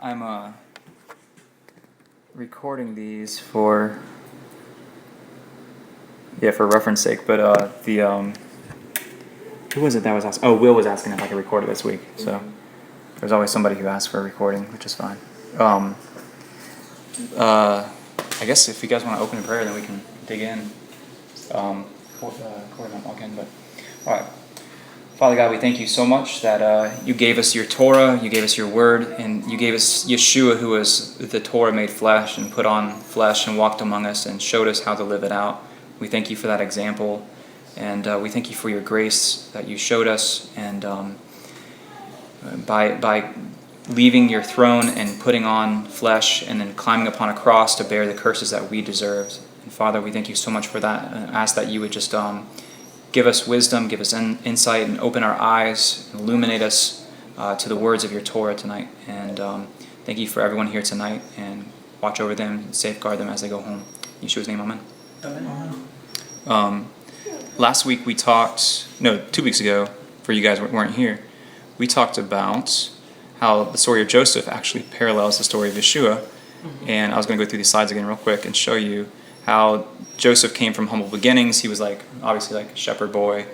I'm recording these for reference sake, but who was it that was asking? Oh, Will was asking if I could record it this week. So there's always somebody who asks for a recording, which is fine. I guess if you guys want to open in prayer, then we can dig in. Corey won't walk in, but all right. Father God, we thank you so much that you gave us your Torah, you gave us your word, and you gave us Yeshua, who was the Torah made flesh and put on flesh and walked among us and showed us how to live it out. We thank you for that example, and we thank you for your grace that you showed us, and by leaving your throne and putting on flesh and then climbing upon a cross to bear the curses that we deserved. And Father, we thank you so much for that, and ask that you would just give us wisdom, give us insight, and open our eyes, and illuminate us to the words of your Torah tonight. And thank you for everyone here tonight, and watch over them, and safeguard them as they go home. In Yeshua's name, amen. Last week we talked, 2 weeks ago, for you guys who weren't here, we talked about how the story of Joseph actually parallels the story of Yeshua. Mm-hmm. And I was going to go through these slides again real quick and show you how Joseph came from humble beginnings. He was obviously a shepherd boy.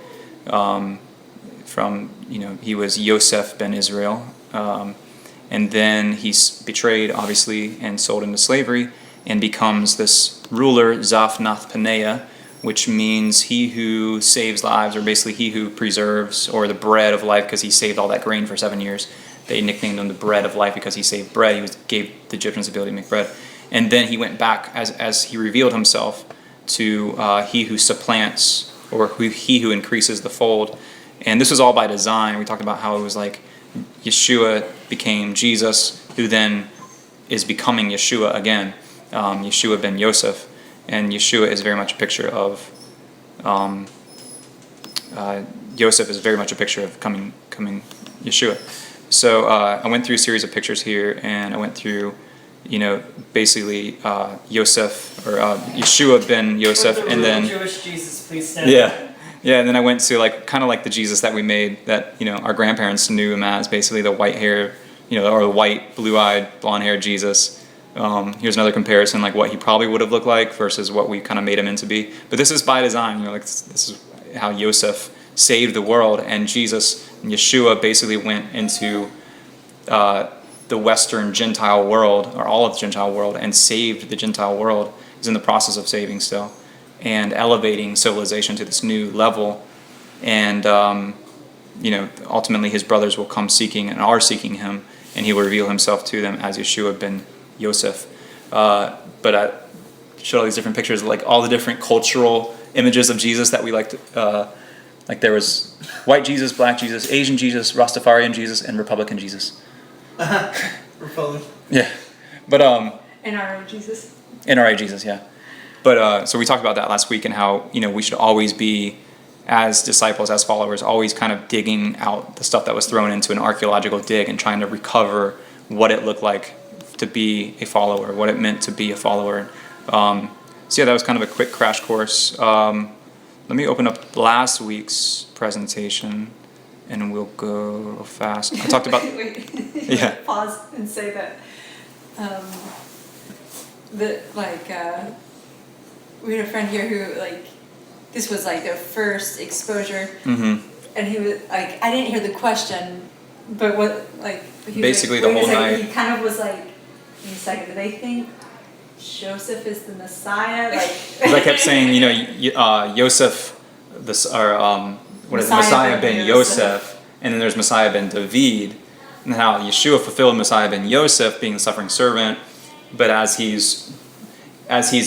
He was Yosef ben Israel. And then he's betrayed, obviously, and sold into slavery and becomes this ruler, Zaphnath Paneah, which means he who saves lives, or basically he who preserves, or the bread of life, because he saved all that grain for 7 years. They nicknamed him the bread of life because he saved bread. He gave the Egyptians the ability to make bread. And then he went back as he revealed himself to he who supplants, or he who increases the fold. And this was all by design. We talked about how it was like Yeshua became Jesus, who then is becoming Yeshua again. Yeshua ben Yosef. And Yeshua is very much a picture of Yosef is very much a picture of coming Yeshua. So I went through a series of pictures here, and I went through, basically Yosef, or Yeshua ben Yosef, and then Jewish Jesus, please stand. Yeah, and then I went to kind of the Jesus that we made, that our grandparents knew him as, basically the white hair, or the white, blue-eyed, blonde-haired Jesus. Here's another comparison, what he probably would have looked like versus what we kind of made him into be. But this is by design, this is how Yosef saved the world, and Yeshua basically went into the Western Gentile world, or all of the Gentile world, and saved the Gentile world. He's in the process of saving still, and elevating civilization to this new level. And ultimately his brothers will come seeking, and are seeking him, and he will reveal himself to them as Yeshua ben Yosef. But I showed all these different pictures, all the different cultural images of Jesus that we liked. There was white Jesus, black Jesus, Asian Jesus, Rastafarian Jesus, and Republican Jesus. Republican. Yeah, but NRA Jesus. NRA Jesus, yeah. But so we talked about that last week, and how we should always be, as disciples, as followers, always kind of digging out the stuff that was thrown into an archaeological dig and trying to recover what it looked like to be a follower, what it meant to be a follower. So that was kind of a quick crash course. Let me open up last week's presentation, and we'll go fast. I talked about... Wait. Yeah. Pause and say that we had a friend here who this was their first exposure, Mm-hmm. and he was I didn't hear the question, but what he basically was the whole night he kind of was wait a second, do they think Joseph is the Messiah? Because I kept saying, Yosef, Messiah ben Yosef, and then there's Messiah ben David, and how Yeshua fulfilled Messiah ben Yosef, being the suffering servant, but as he's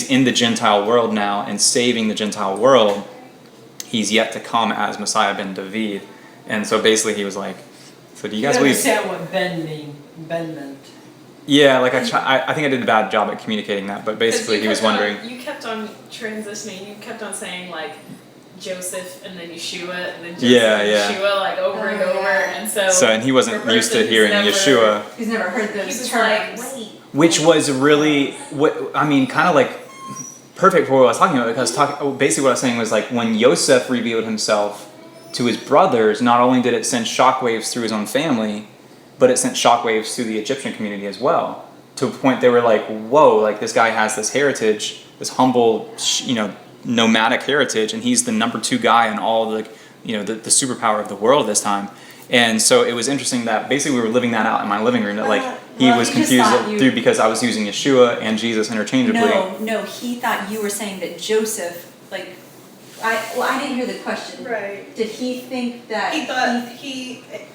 in the Gentile world now and saving the Gentile world, he's yet to come as Messiah ben David. And so basically he was like, so do you guys believe... understand what Ben meant. Yeah, I think I did a bad job at communicating that, but basically he was wondering... You kept on transitioning, you kept on saying Joseph and then Yeshua and then Joseph and Yeshua over and over, and so and he wasn't used to hearing Yeshua. He's never heard those he was terms. wait. Which was really, perfect for what I was talking about, because basically what I was saying was when Yosef revealed himself to his brothers, not only did it send shockwaves through his own family, but it sent shockwaves through the Egyptian community as well. To a point they were like, whoa, like this guy has this heritage, this humble, nomadic heritage, and he's the number 2 guy in all the superpower of the world this time. And so it was interesting that basically we were living that out in my living room, that like he was confused through because I was using Yeshua and Jesus interchangeably. No, he thought you were saying that Joseph, like, I didn't hear the question. Right. Did he think that He thought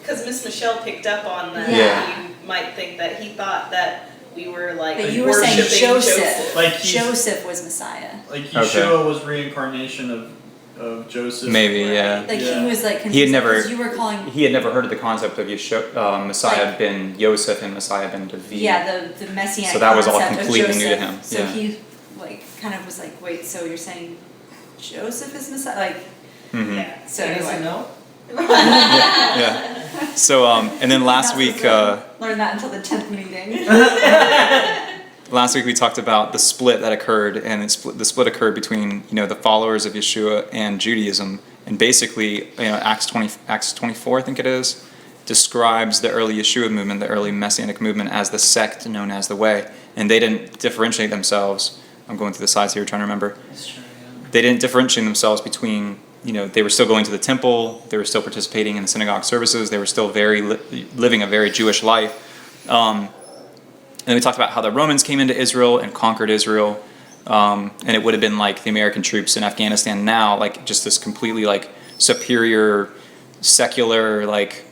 because Miss Michelle picked up on that. Yeah. You might think that he thought that we were like But you were saying worshiping Joseph. Like Joseph was Messiah. Like Yeshua was reincarnation of Joseph. Maybe, yeah. Like he was like confused He had never. because you were calling. He had never heard of the concept of Yeshua, Messiah ben Yosef and Messiah ben David. Yeah, the messianic. So that was all concept of completely new to Joseph. him. So Yeah. he like kind of was like, wait, so you're saying Joseph is Messiah? Like, Mm-hmm. Yeah. so He anyway. doesn't know? Yeah. So and then last week. Learn that until the 10th meeting. Last week we talked about the split that occurred, and the split occurred between the followers of Yeshua and Judaism, and basically Acts 24 I think it is, describes the early Yeshua movement, the early Messianic movement, as the sect known as the Way, and they didn't differentiate themselves. I'm going through the slides here trying to remember. That's true, yeah. They didn't differentiate themselves between they were still going to the temple, they were still participating in the synagogue services, they were still living a very Jewish life. And then we talked about how the Romans came into Israel and conquered Israel, and it would have been like the American troops in Afghanistan now, like just this completely like superior, secular, like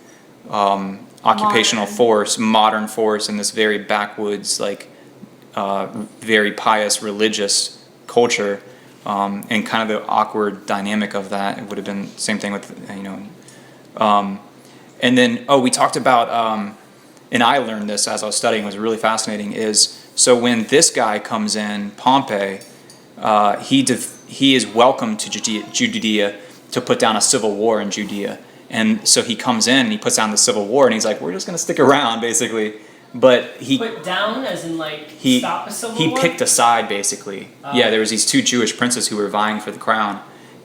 occupational force, modern force, in this very backwoods, like very pious religious culture, and kind of the awkward dynamic of that. It would have been the same thing with and then we talked about. And I learned this as I was studying, it was really fascinating, is so when this guy comes in, Pompey, he is welcome to Judea to put down a civil war in Judea. And so he comes in and he puts down the civil war and he's like, we're just going to stick around, basically. But he put down as in like stop a civil war? He picked a side, basically. Yeah, there was these 2 Jewish princes who were vying for the crown,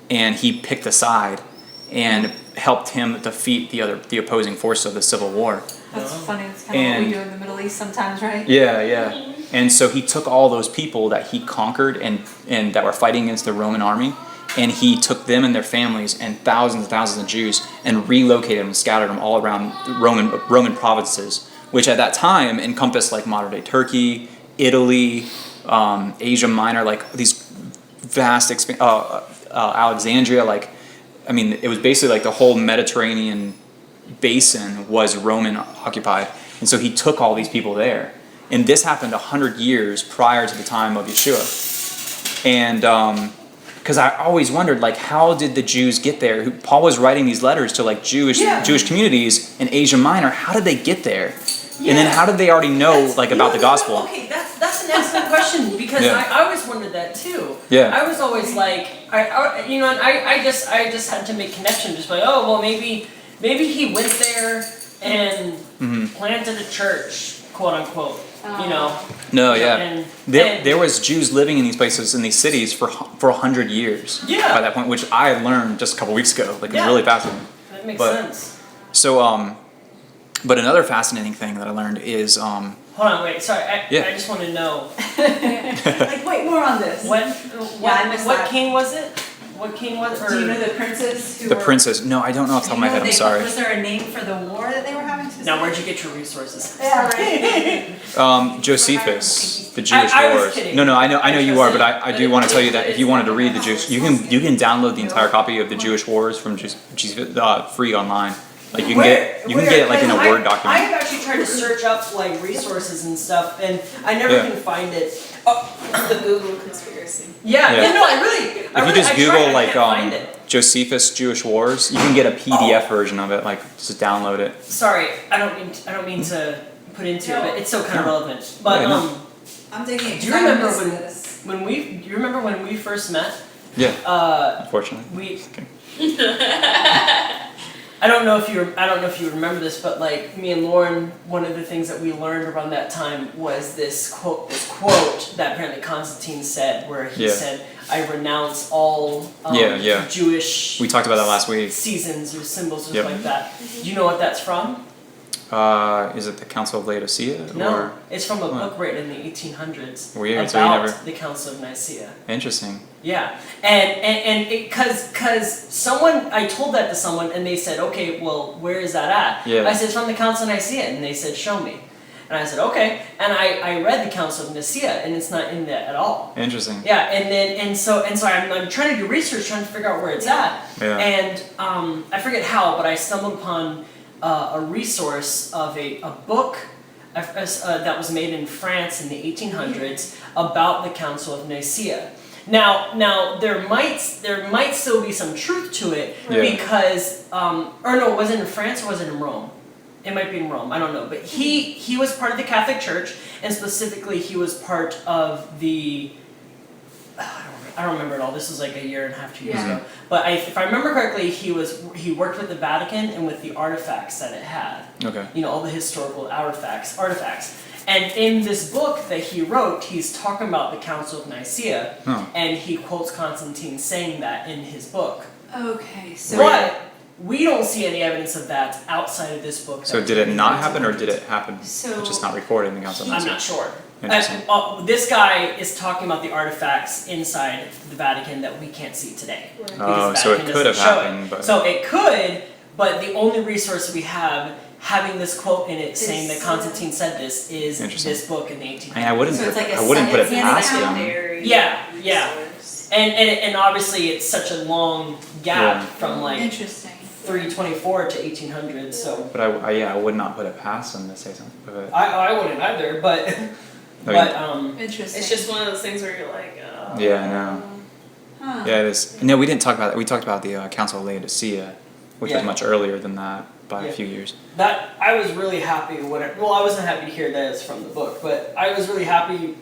and he picked a side and helped him defeat the opposing force of the civil war. That's funny. It's kind of what we do in the Middle East sometimes, right? Yeah. And so he took all those people that he conquered and that were fighting against the Roman army, and he took them and their families and thousands of Jews and relocated them and scattered them all around Roman provinces, which at that time encompassed like modern day Turkey, Italy, Asia Minor, like these vast Alexandria, like I mean it was basically like the whole Mediterranean basin was Roman occupied, and so he took all these people there, and this happened 100 years prior to the time of Yeshua. And because I always wondered, like, how did the Jews get there? Paul was writing these letters to like Jewish communities in Asia Minor. How did they get there? Yeah. And then how did they already know about the gospel? Okay, that's an excellent question, because I always wondered that too. Yeah. I was always like, I just had to make connection, just like, oh well, maybe he went there and planted a church, quote unquote. No, yeah. And there was Jews living in these places, in these cities for 100 years. Yeah. By that point, which I learned just a couple weeks ago. Like, it's really fascinating. That makes sense. So, but another fascinating thing that I learned is Hold on, wait. Sorry, I just want to know. Like, wait, more on this. What king was it? What king was it? Do you know the princes who the princess. No, I don't know off the top of my head. I'm sorry. Was there a name for the war that they were having? Now, where'd you get your resources? Yeah, right. Josephus, the Jewish I was wars. kidding. No, I know you are, but I do want to tell you that if you wanted to read the Jewish, you can download the entire copy of the Jewish Wars from free online. Like you can get it like in a Word document. I have actually tried to search up like resources and stuff, and I never can find it. The Google conspiracy. Yeah, no, I If you just Google Josephus Jewish Wars, you can get a PDF version of it. Like just download it. Sorry, I don't mean to put into it, but it's still kind of relevant. But I'm thinking. Do you remember when we first met? Yeah. Unfortunately. I don't know if you remember this, but like me and Lauren, one of the things that we learned around that time was this quote that apparently Constantine said, where he said, "I renounce all Jewish." We talked about that last week. Seasons or symbols or like that. Do you know what that's from? Is it the Council of Laodicea? No, Or? it's from a What? book written in the 1800s Weird, so you about never- the Council of Nicaea. Interesting. Yeah, and because someone, I told that to someone and they said, okay, well, where is that at? Yeah. I said, it's from the Council of Nicaea, and they said, show me. And I said, okay, and I read the Council of Nicaea, and it's not in there at all. Interesting. Yeah, and so I'm trying to do research, trying to figure out where it's at, Yeah. and I forget how, but I stumbled upon a resource of a book that was made in France in the 1800s about the Council of Nicaea. Now there might still be some truth to it Yeah. because or no, was it in France or was it in Rome? It might be in Rome, I don't know. But he was part of the Catholic Church, and specifically he was part of the I don't remember it all. This was like a year and a half, 2 years Yeah. ago. But if I remember correctly, he worked with the Vatican and with the artifacts that it had. Okay. You know, all the historical artifacts. And in this book that he wrote, he's talking about the Council of Nicaea, Huh. and he quotes Constantine saying that in his book. Okay, so But we don't see any evidence of that outside of this book. So that did was it not written in happen, or 1800s. did it happen? So- It's just not recorded in the Council of I'm Nicaea? not sure. Interesting. This guy is talking about the artifacts inside the Vatican that we can't see today. Right. Because Oh, the so it Vatican could have doesn't show it. happened, but So it could, but the only resource we have having this quote in it saying that Is- Constantine said this is Interesting. this book in the 1800s. I mean, I wouldn't So it's like a I wouldn't put it second past him. Secondary Yeah, yeah. resource. And obviously it's such a long gap Yeah. from like interesting. 324 to 1800 so But I would not put it past him to say something. But, I wouldn't either, but I mean, Interesting. It's just one of those things where you're like, Yeah, I know. Huh. yeah, it is. No, we didn't talk about that. We talked about the Council of Laodicea, which Yeah. was much earlier than that by Yeah. a few years. that I was really happy well, I wasn't happy to hear that it's from the book, but I was really happy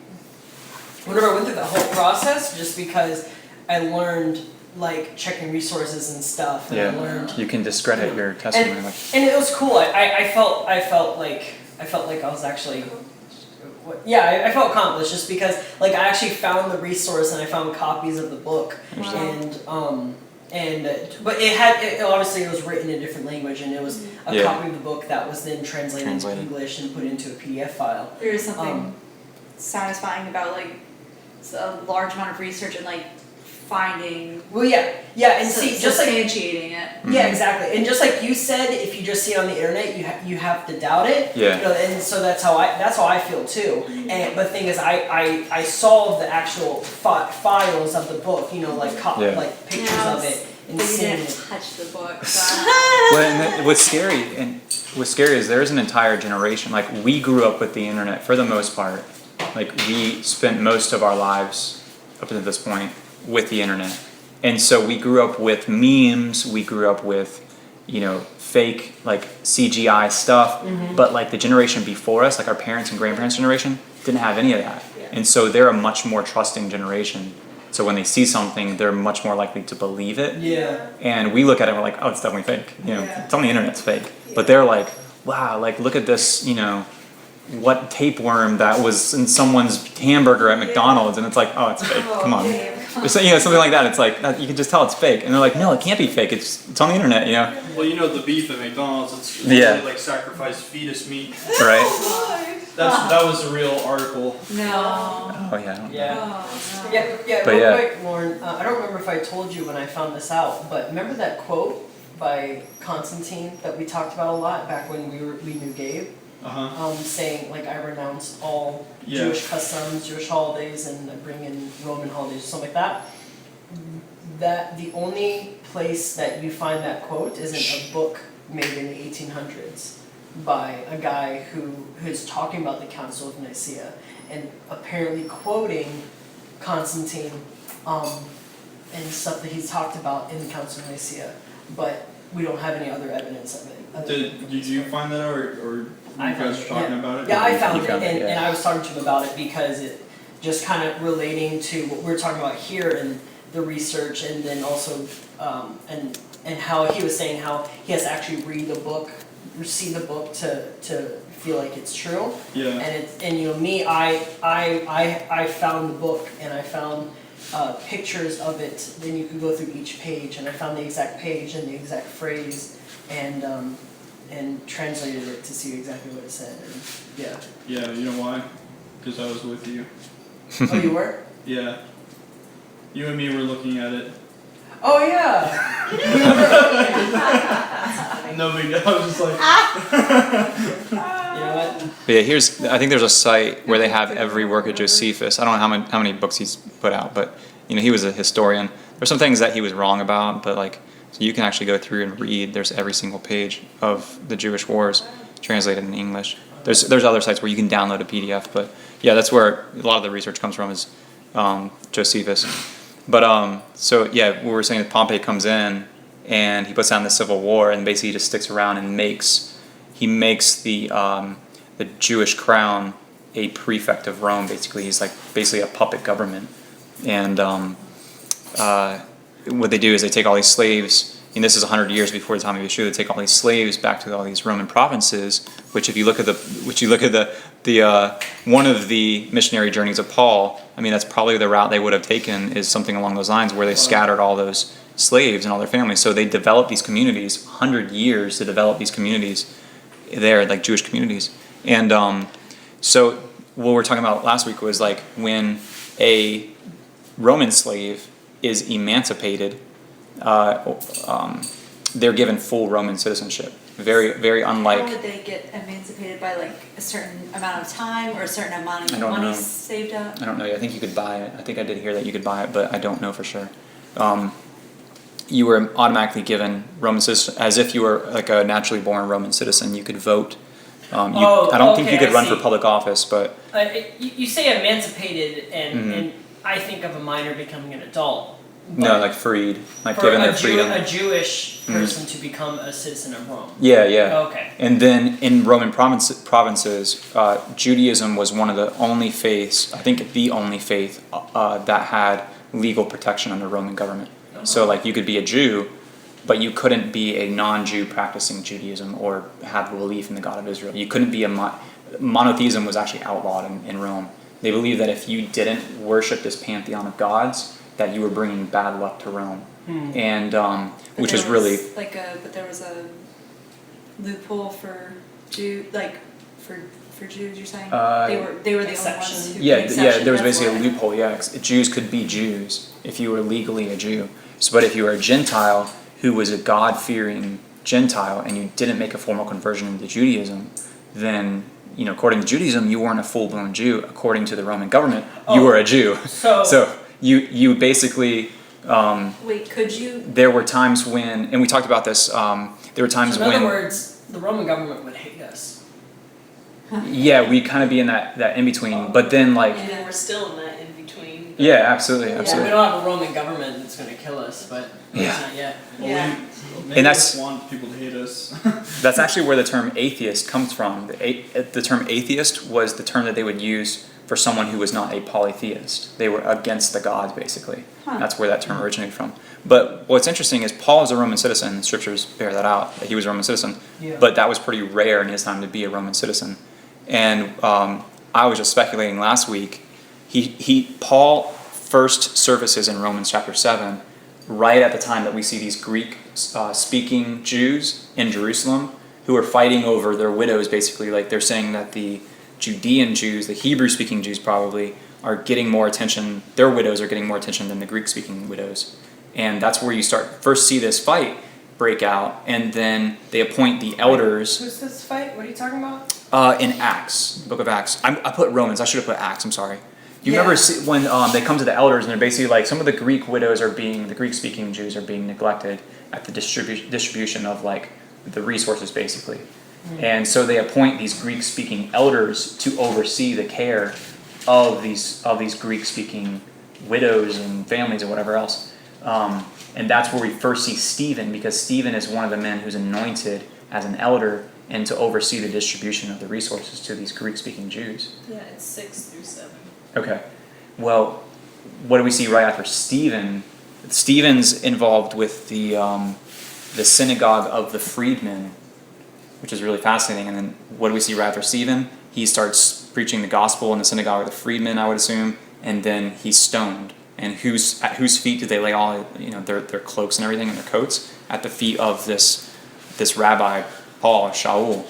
whenever I went through the whole process, just because I learned like checking resources and stuff, and I learned, You can discredit your testimony. Like, and it was cool. I felt like I was actually, yeah, I felt accomplished just because like I actually found the resource and I found copies of the book, and but obviously it was written in a different language, and it was a Yeah. copy of the book that was then translated into Translated. English and put into a PDF file. There is something Um, satisfying about like a large amount of research and like finding, Well, yeah, and see, just like substantiating it. yeah, exactly, and just like you said, if you just see it on the internet, you have to doubt it. Yeah. You know, and so that's how I feel too. And but the thing is, I saw the actual files of the book. You know, like Yeah. like pictures Yeah, of it and But you seeing didn't it. touch the book. So. well, and what's scary is there's an entire generation. Like, we grew up with the internet for the most part. Like, we spent most of our lives up to this point with the internet, and so we grew up with memes. We grew up with, fake like CGI stuff. But like the generation before us, like our parents and grandparents' generation, didn't have any of that, and so they're a much more trusting generation. So when they see something, they're much more likely to believe it. Yeah. And we look at it and we're like, oh, it's definitely fake. It's on the internet, it's fake. But they're like, wow, like look at this, what tapeworm that was in someone's hamburger at McDonald's, and it's like, oh, it's fake. Come on. Or something like that. It's like you can just tell it's fake, and they're like, no, it can't be fake. It's on the internet, Well, the beef at McDonald's, it's Yeah. really like sacrificed fetus meat. right? That was a real article. No. Oh yeah. I don't know. Yeah. Oh, no. Yeah, But real yeah. quick, Lauren, I don't remember if I told you when I found this out, but remember that quote by Constantine that we talked about a lot back when we knew Gabe? Saying like, I renounce all Yeah. Jewish customs, Jewish holidays, and I bring in Roman holidays or something like that. That the only place that you find that quote is in a book made in the 1800s by a guy who is talking about the Council of Nicaea and apparently quoting Constantine and stuff that he's talked about in the Council of Nicaea, but we don't have any other evidence of it. Did you find that, or you I found guys it, talking yeah. about it? Yeah, I found You it, found it, and, yeah. and I was talking to him about it because it just kind of relating to what we're talking about here and the research, and then also and how he was saying how he has to actually read the book, see the book to feel like it's true. Yeah. And me, I found the book and I found pictures of it. Then you could go through each page, and I found the exact page and the exact phrase, and and translated it to see exactly what it said. And yeah. Yeah, you know why? Because I was with you. Oh, you were? Yeah. You and me were looking at it. Oh yeah. No big deal. I was just like, You know what? But yeah, I think there's a site where they have every work of Josephus. I don't know how many books he's put out, but he was a historian. There's some things that he was wrong about, but so you can actually go through and read. There's every single page of the Jewish Wars translated in English. There's other sites where you can download a PDF, but yeah, that's where a lot of the research comes from is Josephus. But so yeah, what we were saying is Pompey comes in and he puts down the civil war and basically just sticks around and makes the Jewish crown a prefect of Rome. Basically, he's basically a puppet government. And what they do is they take all these slaves. And this is 100 years before the time of Yeshua. They take all these slaves back to all these Roman provinces. Which, if you look at the one of the missionary journeys of Paul, I mean that's probably the route they would have taken is something along those lines where they scattered all those slaves and all their families. So they developed these communities, 100 years to develop these communities there, like Jewish communities. And so what we were talking about last week was when a Roman slave is emancipated, they're given full Roman citizenship. Very, very unlike. How would they get emancipated by a certain amount of time or a certain amount of money saved up? I don't know. I think you could buy it. I think I did hear that you could buy it, but I don't know for sure. You were automatically given Roman citizen as if you were a naturally born Roman citizen. You could vote. I don't think you could run for public office, but You say emancipated, and I think of a minor becoming an adult. No, freed, for given their freedom. A Jewish person to become a citizen of Rome. Yeah, yeah. Okay. And then in Roman provinces, Judaism was one of the only faiths, I think the only faith, that had legal protection under Roman government. So you could be a Jew, but you couldn't be a non-Jew practicing Judaism or have a belief in the God of Israel. You couldn't be monotheism was actually outlawed in Rome. They believed that if you didn't worship this pantheon of gods, that you were bringing bad luck to Rome, and which was really but there was a loophole for Jews. You're saying they were the only ones who there was basically a loophole. Yeah, Jews could be Jews if you were legally a Jew. But if you were a Gentile who was a God-fearing Gentile and you didn't make a formal conversion into Judaism, then according to Judaism you weren't a full-blown Jew. According to the Roman government, you were a Jew. So you basically. Wait, could you? There were times when, and we talked about this. There were times when. In other words, the Roman government would hate us. Yeah, we'd kind of be in that in between, but then And we're still in that in between. Yeah, absolutely. Yeah, we don't have a Roman government that's going to kill us, but it's not yet. Yeah. Maybe just want people to hate us. That's actually where the term atheist comes from. The term atheist was the term that they would use for someone who was not a polytheist. They were against the gods, basically. That's where that term originated from. But what's interesting is Paul is a Roman citizen. The scriptures bear that out, that he was a Roman citizen. Yeah. But that was pretty rare in his time to be a Roman citizen. And I was just speculating last week. Paul first surfaces in Romans chapter 7, right at the time that we see these Greek-speaking Jews in Jerusalem who are fighting over their widows, basically. They're saying that the Judean Jews, the Hebrew-speaking Jews probably, are getting more attention. Their widows are getting more attention than the Greek-speaking widows. And that's where you first see this fight break out, and then they appoint the elders. Who's this fight? What are you talking about? In Acts, the book of Acts. I put Romans. I should have put Acts. I'm sorry. You remember when they come to the elders and they're basically some of the Greek widows the Greek-speaking Jews are being neglected at the distribution of the resources, basically. And so they appoint these Greek-speaking elders to oversee the care of these Greek-speaking widows and families or whatever else. And that's where we first see Stephen, because Stephen is one of the men who's anointed as an elder and to oversee the distribution of the resources to these Greek-speaking Jews. Yeah, it's 6 through 7. Okay. Well, what do we see right after Stephen? Stephen's involved with the synagogue of the freedmen, which is really fascinating. And then what do we see right after Stephen? He starts preaching the gospel in the synagogue of the freedmen, I would assume, and then he's stoned. And at whose feet did they lay all their cloaks and everything and their coats? At the feet of this rabbi Paul, Shaul.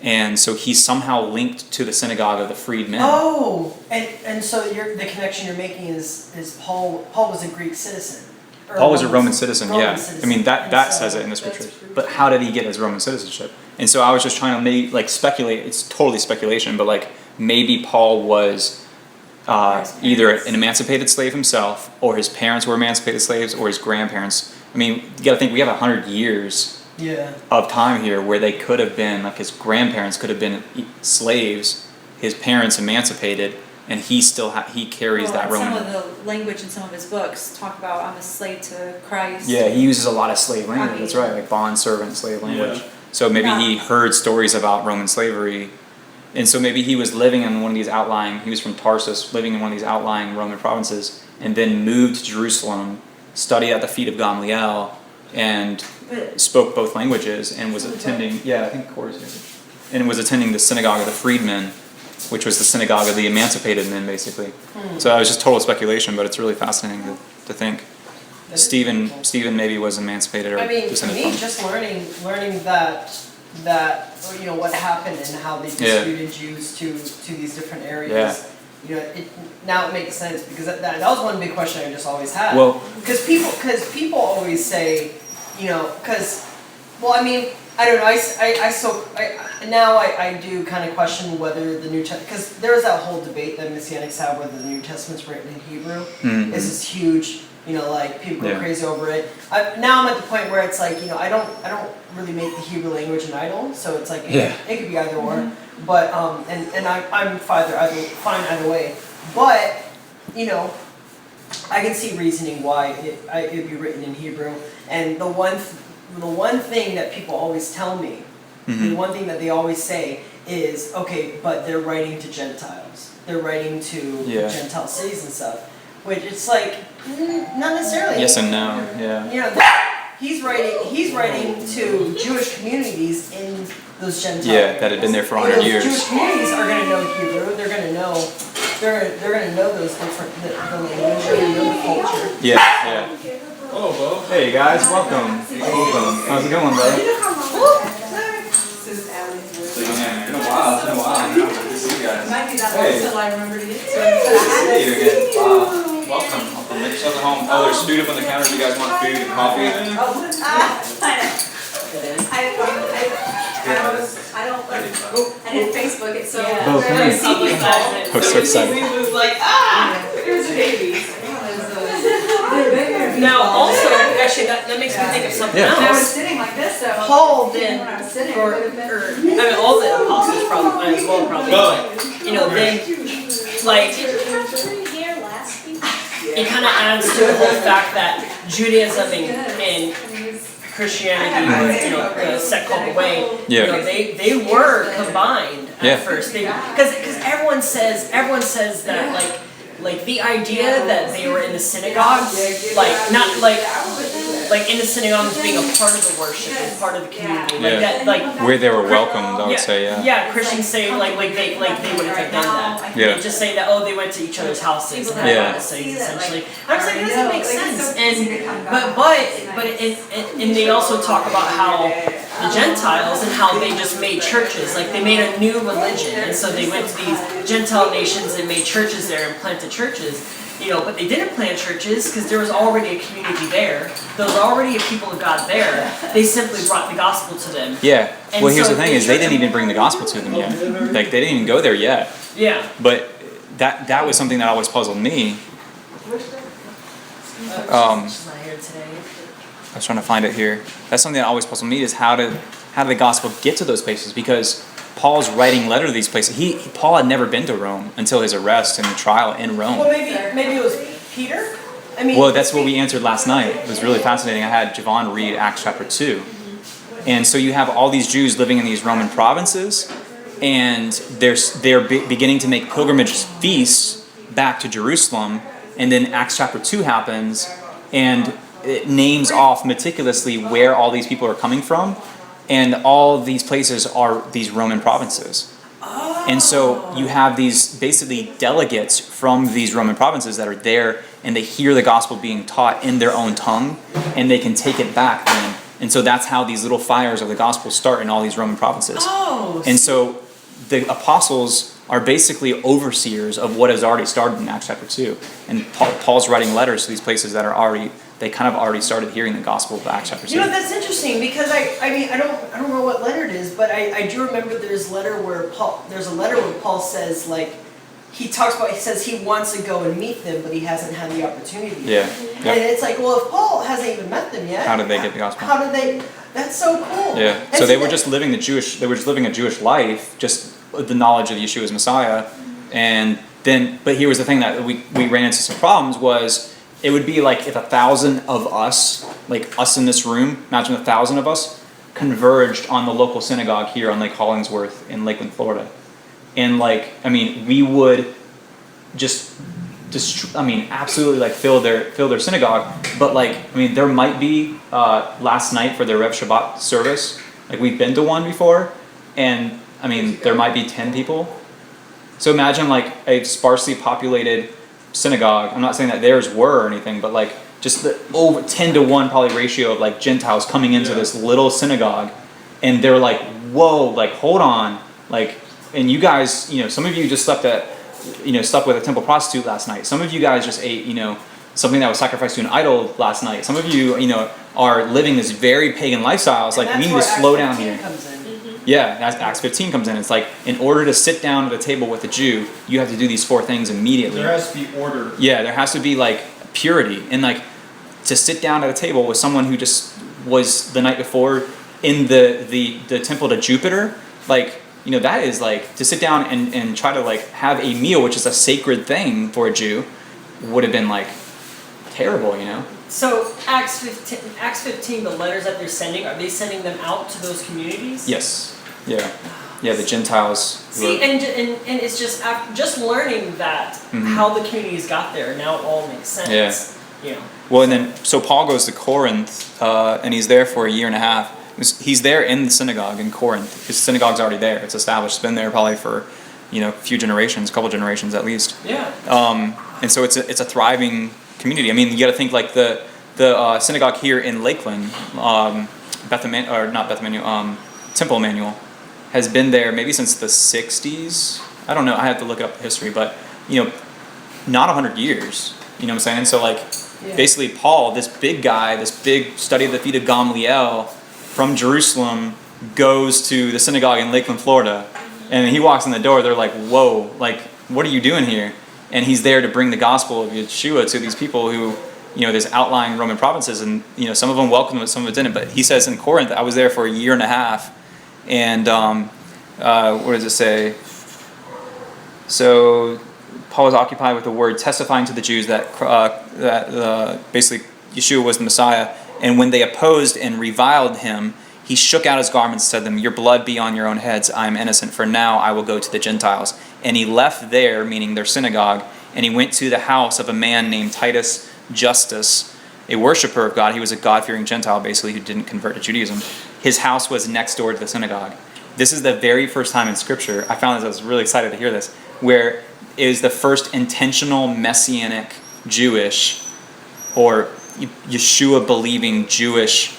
And so he's somehow linked to the synagogue of the freedmen. Oh, and so the connection you're making is Paul was a Greek citizen. Paul was a Roman citizen, yeah. Citizen. I mean, that So says it in the scriptures. But how did he get his Roman citizenship? And so I was just trying to speculate. It's totally speculation, but like maybe Paul was either an emancipated slave himself, or his parents were emancipated slaves, or his grandparents. I mean, you got to think we have 100 years of time here where they could have been, like his grandparents could have been slaves, his parents emancipated, and he still he carries that Roman. Some of the language in some of his books talk about I'm a slave to Christ. Yeah, he uses a lot of slave language. That's right, like bond servant slave language. Yeah. So maybe he heard stories about Roman slavery, and so maybe he was living in one of these outlying. He was from Tarsus, living in one of these outlying Roman provinces, and then moved to Jerusalem, studied at the feet of Gamaliel, and spoke both languages, and was attending. Yeah, I think Corey's here, and was attending the synagogue of the freedmen, which was the synagogue of the emancipated men, basically. So that was just total speculation, but it's really fascinating to think. Stephen maybe was emancipated or I mean, for descended me, from. just learning that what happened and how they distributed Jews to these different areas. Now it makes sense, because that was one big question I just always had. Well, because people always say, I mean, I don't know. Now I do kind of question whether the New Testament, because there was that whole debate that Messianics have whether the New Testament's written in Hebrew. Mm-hmm. It's this huge, like people go crazy over it. Now I'm at the point where it's like, I don't really make the Hebrew language an idol, so it's like it could be either or. But and I'm fine either way. But I can see reasoning why it'd be written in Hebrew. And the one thing that people always tell me, the one thing that they always say is, okay, but they're writing to Gentiles. They're writing to Gentile cities and stuff. Which it's like, not necessarily. Yes and no, yeah. He's writing to Jewish communities in those Gentile Yeah, that had been there for 100 years. Jewish communities are going to know Hebrew. They're going to know. They're going to know those different the language. They're going to know the culture. Yeah. Hello, Bo. Hey guys, welcome. How's it going, brother? It's been a while. Good to see you guys. Might be that long till I remember to get to Hey, you again. Wow. Welcome. Make yourself at home. Oh, there's food up on the counter if you guys want food and coffee. I didn't Facebook it, so Oh, thanks. I'm so excited. We was like, there's a baby. Now, also, actually, that makes me think of something Yeah. I was else. sitting like this, so Paul then, when I was sitting, or, it would have been. I mean, all the apostles probably might as well probably, then, like, it kind of adds to the whole fact that Judaism and Christianity, or the sect called the Way, they were combined at first. Because everyone says that like the idea that they were in the synagogues, not in the synagogues being a part of the worship and part of the community, Where they were welcomed, I would say, Yeah, Christians say they would have done that. Yeah. They just say that they went to each other's houses and had Bible studies essentially. And I was like, that doesn't make sense. And they also talk about how the Gentiles and how they just made churches, like they made a new religion, and so they went to these Gentile nations and made churches there and planted churches. But they didn't plant churches because there was already a community there. There was already a people of God there. They simply brought the gospel to them. Yeah. And Well, here's so the thing: is they didn't even bring the gospel to them yet. Like they didn't even go there yet. Yeah. But that was something that always puzzled me. She's not here today. I was trying to find it here. That's something that always puzzled me, is how did the gospel get to those places? Because Paul's writing letter to these places. Paul had never been to Rome until his arrest and trial in Rome. Well, maybe it was Peter. I mean, Well, that's what we answered last night. It was really fascinating. I had Javon read Acts chapter 2. And so you have all these Jews living in these Roman provinces, and they're beginning to make pilgrimage feasts back to Jerusalem. And then Acts chapter 2 happens, and it names off meticulously where all these people are coming from. And all these places are these Roman provinces. And so you have these basically delegates from these Roman provinces that are there, and they hear the gospel being taught in their own tongue, and they can take it back then And so that's how these little fires of the gospel start in all these Roman provinces. Oh. And so the apostles are basically overseers of what has already started in Acts chapter 2. And Paul's writing letters to these places that are already, they kind of already started hearing the gospel of Acts chapter 2. You know, that's interesting because I mean, I don't know what letter it is, but I do remember there's a letter where Paul says, like, he says he wants to go and meet them, but he hasn't had the opportunity. Yeah. And Yep. it's like, well, if Paul hasn't even met them yet, How did they get the gospel? How did they? That's so cool. Yeah. And So they were that- just living a Jewish life, just the knowledge of Yeshua as Messiah. And then, but here was the thing that we ran into some problems was, it would be like if 1,000 of us, like us in this room, imagine 1,000 of us, converged on the local synagogue here on Lake Hollingsworth in Lakeland, Florida. And like, I mean, we would just absolutely like fill their synagogue. But like, I mean, there might be last night for their Rev Shabbat service, like we've been to one before, and I mean, there might be 10 people. So imagine like a sparsely populated synagogue. I'm not saying that theirs were or anything, but like just the over 10 to 1 probably ratio of like Gentiles coming into this little synagogue, and they're like, whoa, like hold on, like, and you guys, you know, some of you just slept with a temple prostitute last night. Some of you guys just ate, you know, something that was sacrificed to an idol last night. Some of you, you know, are living this very pagan lifestyle. It's like, we need to slow down here. Yeah, that's Acts 15 comes in. It's like, in order to sit down at the table with a Jew, you have to do these 4 things immediately. There has to be order. Yeah, there has to be like purity. And like, to sit down at a table with someone who just was the night before in the temple to Jupiter, like, you know, that is like, to sit down and try to like have a meal, which is a sacred thing for a Jew, would have been like terrible, you know? So Acts 15, the letters that they're sending, are they sending them out to those communities? Yes. Yeah. Yeah, the Gentiles. See, and it's just learning that how the communities got there. Now it all makes sense. Yeah. You know. Well, and then, so Paul goes to Corinth, and he's there for a year and a half. He's there in the synagogue in Corinth. His synagogue's already there. It's established. It's been there probably for, you know, a few generations, a couple generations at least. Yeah. And so it's a thriving community. I mean, you got to think like the synagogue here in Lakeland, Temple Emmanuel, has been there maybe since the 60s. I don't know. I have to look up the history, but you know, not 100 years. You know what I'm saying? So like, basically, Paul, this big guy, this big study of the feet of Gamaliel from Jerusalem, goes to the synagogue in Lakeland, Florida, and he walks in the door. They're like, "Whoa! Like, what are you doing here?" And he's there to bring the gospel of Yeshua to these people who, you know, there's outlying Roman provinces, and you know, some of them welcomed it, some of them didn't. But he says in Corinth, I was there for a year and a half, and what does it say? So Paul was occupied with the word, testifying to the Jews that basically Yeshua was the Messiah. And when they opposed and reviled him, he shook out his garments and said to them, "Your blood be on your own heads. I am innocent, for now I will go to the Gentiles." And he left there, meaning their synagogue, and he went to the house of a man named Titus Justus, a worshiper of God. He was a God-fearing Gentile, basically, who didn't convert to Judaism. His house was next door to the synagogue. This is the very first time in Scripture, I found this, I was really excited to hear this, where it is the first intentional Messianic Jewish or Yeshua-believing Jewish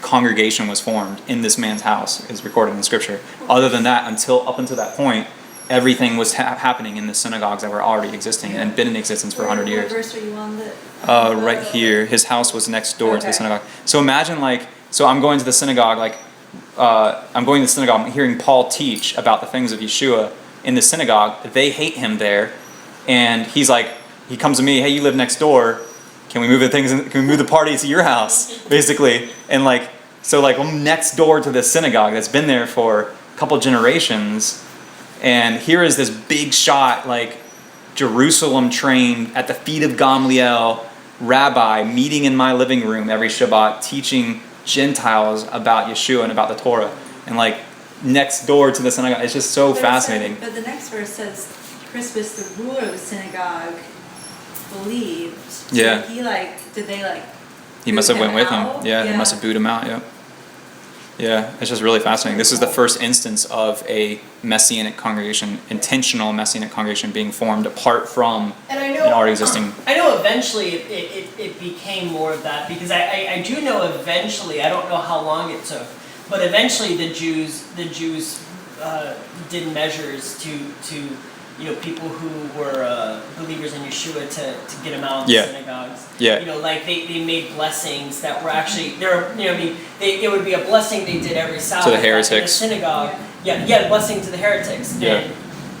congregation was formed in this man's house, is recorded in Scripture. Other than that, up until that point, everything was happening in the synagogues that were already existing and been in existence for 100 years. What verse are you on? Right here, his house was next door to the synagogue. So imagine so I'm going to the synagogue, I'm hearing Paul teach about the things of Yeshua in the synagogue. They hate him there, and he comes to me, "Hey, you live next door. Can we move can we move the party to your house?" Basically. And I'm next door to this synagogue that's been there for a couple generations, and here is this big shot, Jerusalem trained at the feet of Gamaliel rabbi meeting in my living room every Shabbat, teaching Gentiles about Yeshua and about the Torah, and next door to the synagogue. It's just so fascinating. But the next verse says, Crispus, the ruler of the synagogue, believed. So Yeah. He must have boot went with him. out? Yeah, they must have booed him out. Yeah. Yeah, it's just really fascinating. This is the first instance of a Messianic congregation, intentional Messianic congregation being formed apart from And I know, an already existing. I know eventually it became more of that, because I do know eventually, I don't know how long it took, but eventually the Jews did measures to people who were believers in Yeshua to get them out of the synagogues. Yeah. Like they made blessings that were actually it would be a blessing they did every Sabbath To the in heretics. the synagogue. Yeah, blessing to the heretics. Yeah.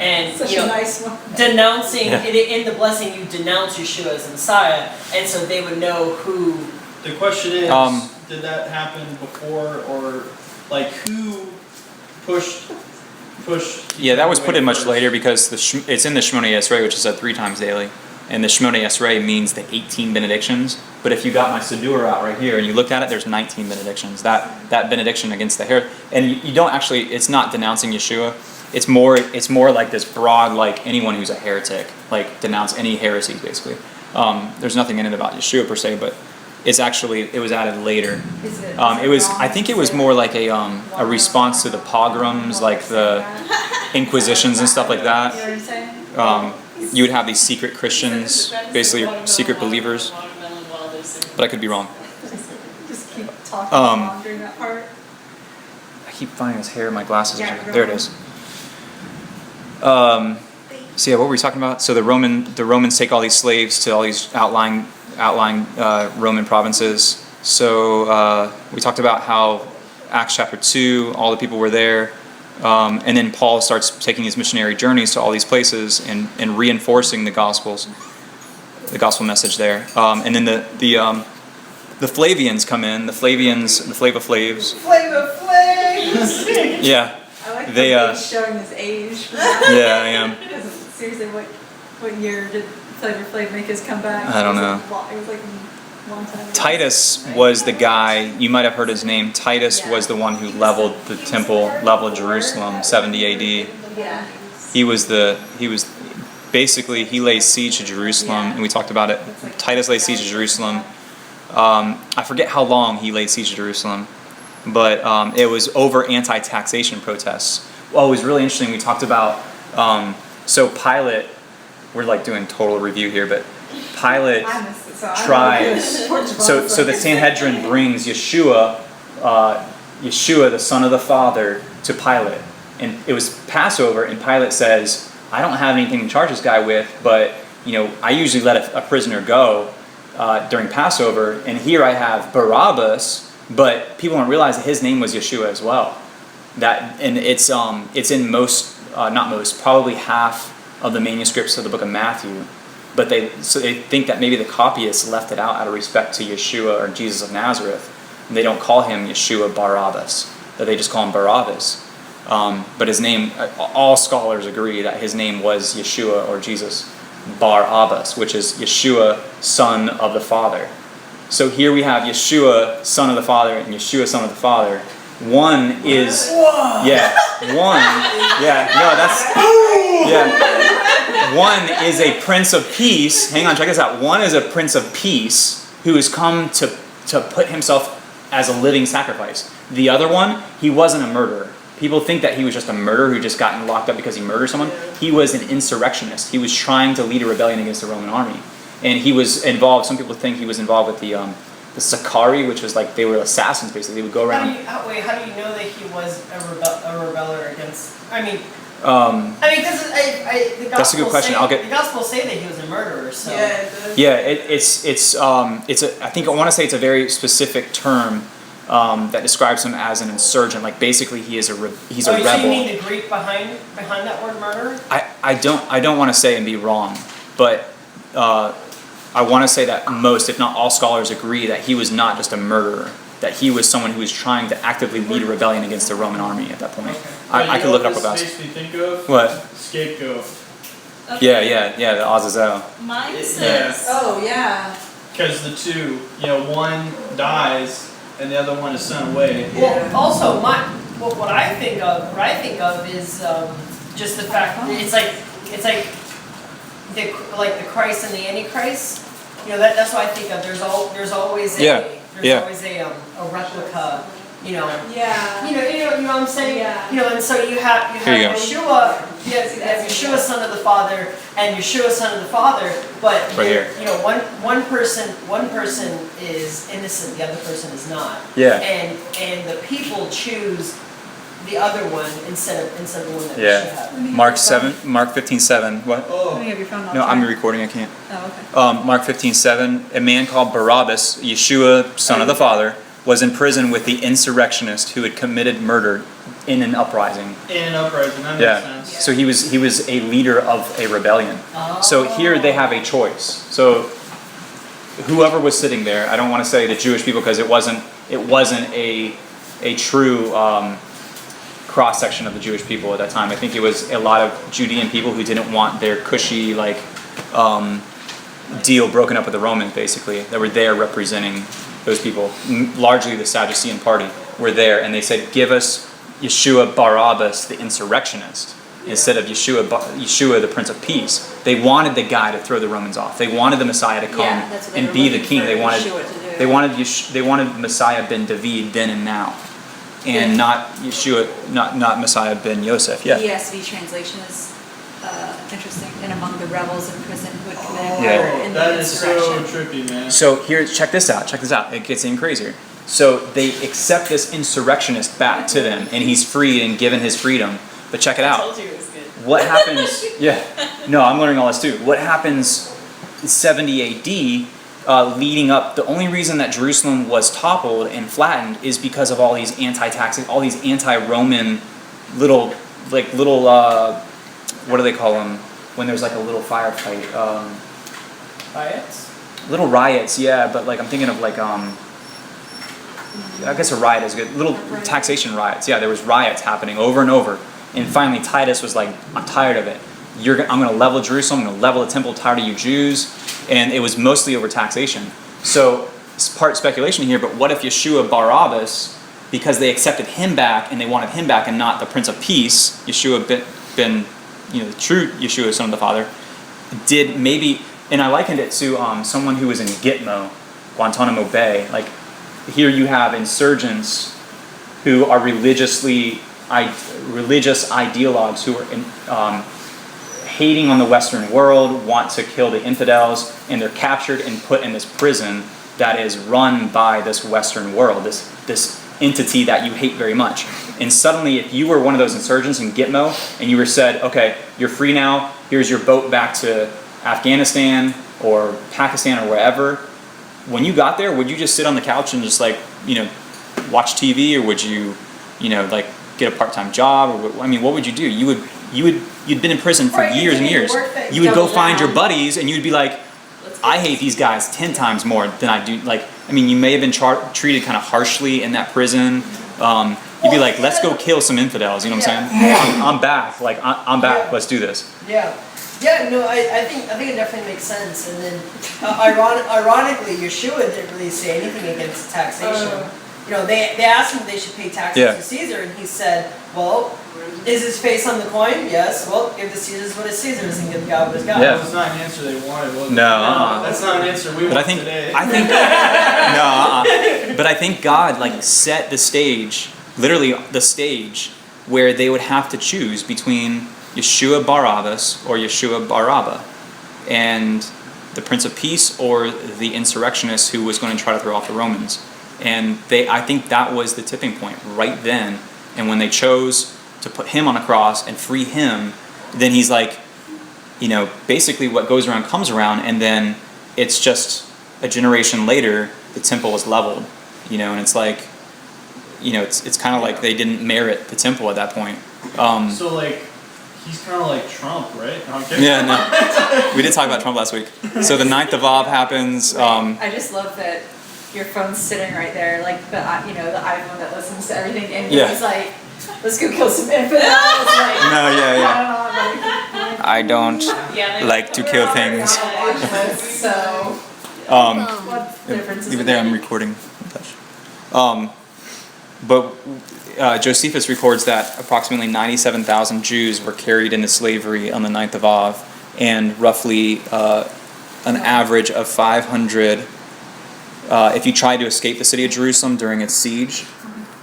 And Such a nice one. denouncing in the blessing you denounce Yeshua as the Messiah, and so they would know who. The question is, did that happen before, or like who pushed? Yeah, that was put in much first? later because it's in the Shmoneh Esrei, which is said 3 times daily. And the Shmoneh Esrei means the 18 benedictions. But if you got my Siddur out right here and you looked at it, there's 19 benedictions. That benediction against the heretic, and you don't actually, it's not denouncing Yeshua. It's more like this broad, like anyone who's a heretic, like denounce any heresy basically. There's nothing in it about Yeshua per se, but it was added later. Is it? I think it was more like a response to the pogroms, like the Inquisitions and stuff like that. You know what I'm saying? You would have these secret Christians, basically secret believers, but I could be wrong. Just keep talking along during that part. I keep finding his hair in my glasses. Yeah, There it is. So yeah, what were we talking about? So the Romans take all these slaves to all these outlying Roman provinces. So we talked about how Acts chapter 2, all the people were there. And then Paul starts taking his missionary journeys to all these places and reinforcing the gospel message there. And then the Flavians come in, the Flava Flaves. Flava Flaves! Yeah. I like They, how he's showing his age. Yeah, I am. Because seriously, what year did Flavor Flav make his comeback? I don't know. It was like a long time ago. Titus was the guy, you might have heard his name. Titus was the one who leveled the temple, leveled Jerusalem, 70 AD. Yeah. He laid siege to Jerusalem, and we talked about it. Titus laid siege to Jerusalem. I forget how long he laid siege to Jerusalem, but it was over anti-taxation protests. Well, it was really interesting. We talked about, so Pilate, we're like doing total review here, but Pilate I missed it, so I don't know tries, this. so the Sanhedrin brings Yeshua, the Son of the Father, to Pilate. And it was Passover, and Pilate says, I don't have anything to charge this guy with, but I usually let a prisoner go during Passover, and here I have Barabbas, but people don't realize that his name was Yeshua as well. And it's in probably half of the manuscripts of the book of Matthew, but they think that maybe the copyists left it out of respect to Yeshua or Jesus of Nazareth, and they don't call him Yeshua Barabbas, that they just call him Barabbas. But his name, all scholars agree that his name was Yeshua or Jesus Barabbas, which is Yeshua, Son of the Father. So here we have Yeshua, Son of the Father, and Yeshua, Son of the Father. One is, one is a Prince of Peace. Hang on, check this out. One is a Prince of Peace who has come to put himself as a living sacrifice. The other one, he wasn't a murderer. People think that he was just a murderer who just got locked up because he murdered someone. He was an insurrectionist. He was trying to lead a rebellion against the Roman army. And he was involved, some people think he was involved with the Sicarii, which was like, they were assassins basically. They would go around. How do you know that he was a rebeller against, because That's a good question. The Gospels say that he was a murderer, so. Yeah, I think I want to say it's a very specific term that describes him as an insurgent. Like basically, he's a rebel. So you mean the Greek behind that word murder? I don't want to say and be wrong, but I want to say that most, if not all, scholars agree that he was not just a murderer. That he was someone who was trying to actively lead a rebellion against the Roman army at that point. I could look it up about it. Makes me think of what? Scapegoat. Yeah, the Azazel. Mine says. Oh yeah. Because the two, one dies and the other one is sent away. Well, also what I think of is just the fact that it's like the Christ and the Antichrist. That's what I think of. There's always a replica. Yeah. You know what I'm saying? Yeah. And so you have Here you go. Yeshua. Yes, Yeshua, son of the Father, and Yeshua, son of the Father, but Right here. you know, one person is innocent, the other person is not. Yeah. And the people choose the other one instead of the one that we Yeah. should have. Mark 15:7. What? Oh, Let me have your phone. I'll No, try. I'm recording. I can't. Oh, okay. Mark 15:7. A man called Barabbas, Yeshua, son of the Father, was in prison with the insurrectionist who had committed murder in an uprising. in an uprising, that makes Yeah. sense. So he was a leader of a rebellion. So here they have a choice. So whoever was sitting there, I don't want to say the Jewish people because it wasn't a true cross section of the Jewish people at that time. I think it was a lot of Judean people who didn't want their cushy deal broken up with the Romans, basically, that were there representing those people. Largely the Sadducean party were there, and they said, "Give us Yeshua Barabbas, the insurrectionist, instead of Yeshua, the Prince of Peace." They wanted the guy to throw the Romans off. They wanted the Messiah to come Yeah, that's what they and were be the looking king. for They wanted Yeshua to do. they wanted Messiah ben David then and now, and not Yeshua, not Messiah ben Yosef. Yeah. The ESV translation is interesting. And among the rebels in prison who had committed Yeah. murder in That the is so insurrection. trippy, man. So here, check this out. It gets even crazier. So they accept this insurrectionist back to them, and he's freed and given his freedom. But check it I out. told you it was good. What happens? Yeah. No, I'm learning all this too. What happens in 70 AD, leading up? The only reason that Jerusalem was toppled and flattened is because of all these anti-taxing, all these anti-Roman little. What do they call them? When there's like a little firefight. Riots? Little riots, yeah, but like I'm thinking of like I guess a riot is good. Little taxation riots. Yeah, there was riots happening over and over. And finally Titus was like, I'm tired of it. I'm going to level Jerusalem, I'm going to level the temple, tired of you Jews. And it was mostly over taxation. So it's part speculation here, but what if Yeshua Barabbas, because they accepted him back and they wanted him back and not the Prince of Peace, Yeshua been the true Yeshua, son of the Father, did maybe, and I likened it to someone who was in Gitmo, Guantanamo Bay. Like here you have insurgents who are religious ideologues who are hating on the Western world, want to kill the infidels, and they're captured and put in this prison that is run by this Western world, this entity that you hate very much. And suddenly, if you were one of those insurgents in Gitmo, and you were said, okay, you're free now, here's your boat back to Afghanistan or Pakistan or wherever, when you got there, would you just sit on the couch and just watch TV, or would you, get a part-time job, or what would you do? You'd been in prison for Right, years and you years. work that You would go double find your down. buddies, and you'd be like, I hate these guys 10 times more than I do. You may have been treated kind of harshly in that prison. You'd be like, let's go kill some infidels. You know what I'm saying? I'm back. I'm back. Yeah. Let's do this. Yeah. Yeah, no, I think it definitely makes sense. And then, ironically, Yeshua didn't really say anything against taxation. They asked him if they should pay taxes Yeah. to Caesar, and he said, "Well, is his face on the coin? Yes. Well, give the Caesar's what is Caesar's, and give God what is God." Yeah. That's not an answer they wanted, was it? No, That's not an answer we But want I think today. no. But I think God set the stage, literally the stage, where they would have to choose between Yeshua Barabbas or Yeshua Barabba, and the Prince of Peace or the insurrectionist who was going to try to throw off the Romans. And I think that was the tipping point right then. And when they chose to put him on a cross and free him, then he's like, basically what goes around comes around, and then it's just a generation later, the temple was leveled, and it's like, it's kind of like they didn't merit the temple at that point. So he's kind of like Trump, right? No, I'm kidding. Yeah, no. We did talk about Trump last week. So the 9th of Av happens. I just love that your phone's sitting right there, the iPhone that listens to everything, and Yeah. he's like, let's go kill some infidels. No, yeah. I don't Yeah, like to kill things. So, what's the difference? Leave it there, I'm recording. But Josephus records that approximately 97,000 Jews were carried into slavery on the 9th of Av, and roughly an average of 500, if you tried to escape the city of Jerusalem during its siege,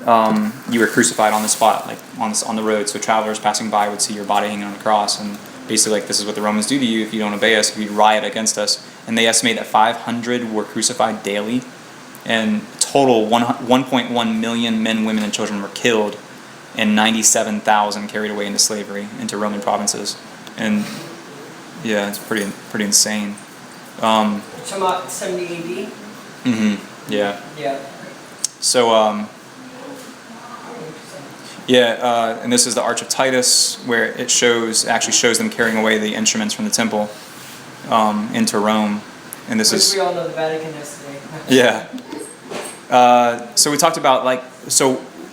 you were crucified on the spot, like on the road, so travelers passing by would see your body hanging on the cross, and basically like, this is what the Romans do to you if you don't obey us, if you riot against us. And they estimate that 500 were crucified daily, and total 1.1 million men, women, and children were killed, and 97,000 carried away into slavery into Roman provinces. And yeah, it's pretty insane. Talking about 70 AD? Yeah. Yeah. So, and this is the Arch of Titus, where it actually shows them carrying away the instruments from the temple into Rome. And this is... we all know the Vatican has today. Yeah. So we talked about,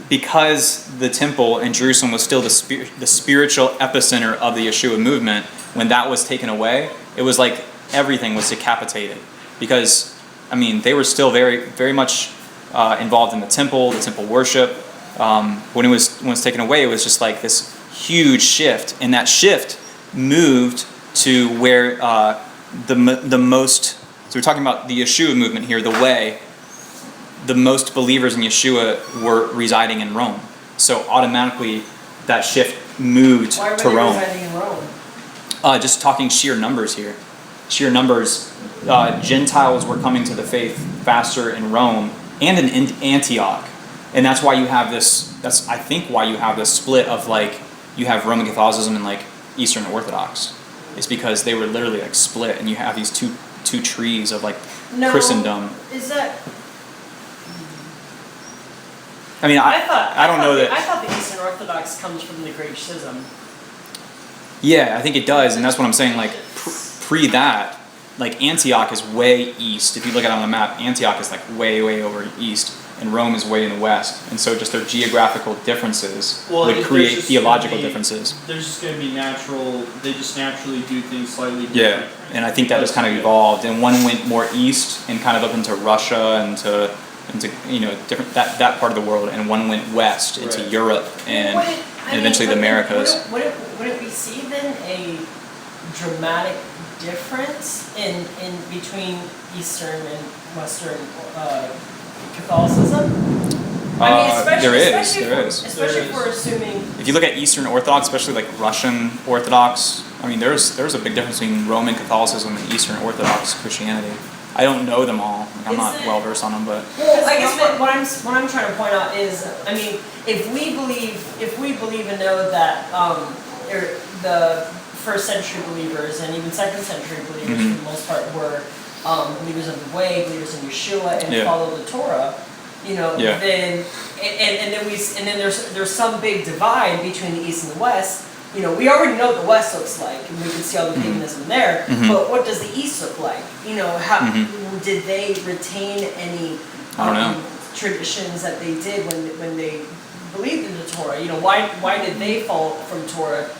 because the temple in Jerusalem was still the spiritual epicenter of the Yeshua movement, when that was taken away, it was like everything was decapitated. Because, they were still very, very much involved in the temple worship. When it was taken away, it was just like this huge shift, and that shift moved to where the most. So we're talking about the Yeshua movement here, the way. The most believers in Yeshua were residing in Rome, so automatically that shift moved to Rome. Why were they residing in Rome? Just talking sheer numbers here. Sheer numbers. Gentiles were coming to the faith faster in Rome and in Antioch. And that's why you have this, I think why you have this split of you have Roman Catholicism and Eastern Orthodox. It's because they were literally split, and you have these two trees of Christendom. Is that... I thought the Eastern Orthodox comes from the Great Schism. Yeah, I think it does, and that's what I'm saying, pre that, Antioch is way east. If you look at it on the map, Antioch is way, way over east, and Rome is way in the west. And so just their geographical differences would create theological differences. There's just going to be they just naturally do things slightly different. Yeah, and I think that just kind of evolved, and one went more east and kind of up into Russia and into different that part of the world, and one went west into Europe and eventually the Americas. Would we see then a dramatic difference in between Eastern and Western Catholicism? There is. Especially if we're assuming. If you look at Eastern Orthodox, especially Russian Orthodox, there's a big difference between Roman Catholicism and Eastern Orthodox Christianity. I don't know them all. I'm not well versed on them, but. Well, I guess what I'm trying to point out is, if we believe and know that the first century believers and even second century believers for the most part were believers of the way, believers in Yeshua, and follow the Torah, then then there's some big divide between the East and the West. We already know what the West looks like, and we can see all the paganism there. But what does the East look like? How did they retain any traditions that they did when they believed in the Torah? Why did they fall from Torah?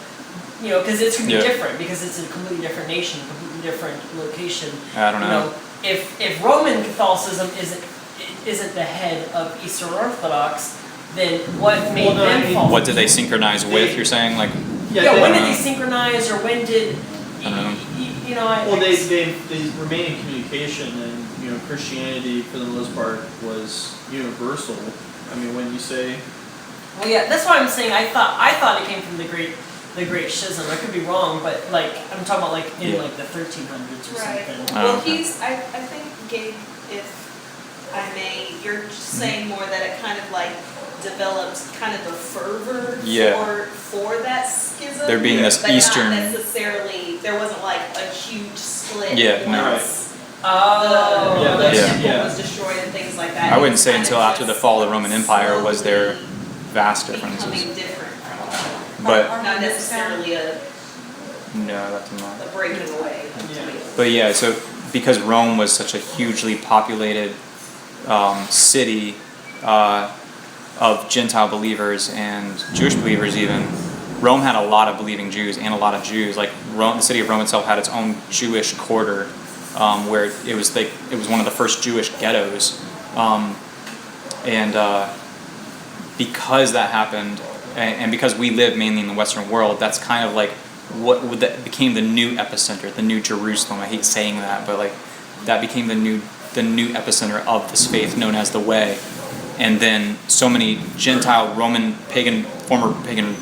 Because it's going to be different, because it's a completely different nation, a completely different location. I don't know. If Roman Catholicism isn't the head of Eastern Orthodox, then what made them fall? What did they synchronize with? You're saying when did they synchronize, or when did I don't know. They remain in communication, and Christianity for the most part was universal. When you say. Well, yeah, that's why I'm saying I thought it came from the Great Schism. I could be wrong, but I'm talking about in the 1300s or something. Well, I think, Gabe, if I may, you're just saying more that it kind of developed kind of a fervor for that schism. There being this Eastern. Not necessarily, there wasn't a huge split. Was destroyed and things like that. I wouldn't say until after the fall of the Roman Empire was there vast differences. Becoming different. But not necessarily a breaking away. But so because Rome was such a hugely populated city of Gentile believers and Jewish believers even, Rome had a lot of believing Jews and a lot of Jews. The city of Rome itself had its own Jewish quarter, where it was one of the first Jewish ghettos, and because that happened, and because we live mainly in the Western world, that's kind of that became the new epicenter, the new Jerusalem. I hate saying that, but that became the new epicenter of this faith known as the Way. and then so many Gentile, Roman, former pagan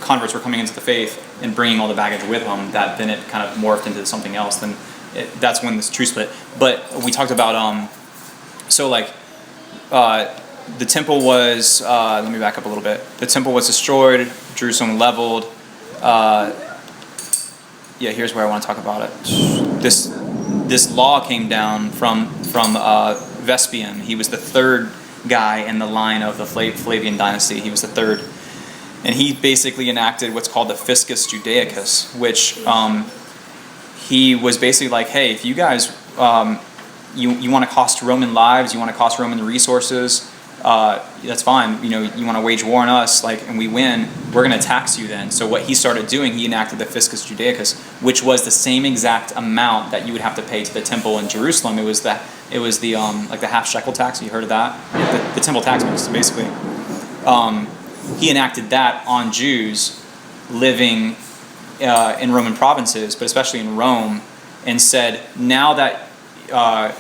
converts were coming into the faith and bringing all the baggage with them, that then it kind of morphed into something else. Then that's when this true split. But we talked about the temple was, let me back up a little bit. The temple was destroyed, Jerusalem leveled. Here's where I want to talk about it. This law came down from Vespasian. He was the third guy in the line of the Flavian dynasty. He was the third. And he basically enacted what's called the Fiscus Judaicus, which he was basically like, hey, if you guys, you want to cost Roman lives, you want to cost Roman resources, that's fine. You want to wage war on us, and we win, we're going to tax you then. So what he started doing, he enacted the Fiscus Judaicus, which was the same exact amount that you would have to pay to the temple in Jerusalem. It was the half shekel tax. You heard of that? The temple tax, basically. He enacted that on Jews living in Roman provinces, but especially in Rome, and said, now that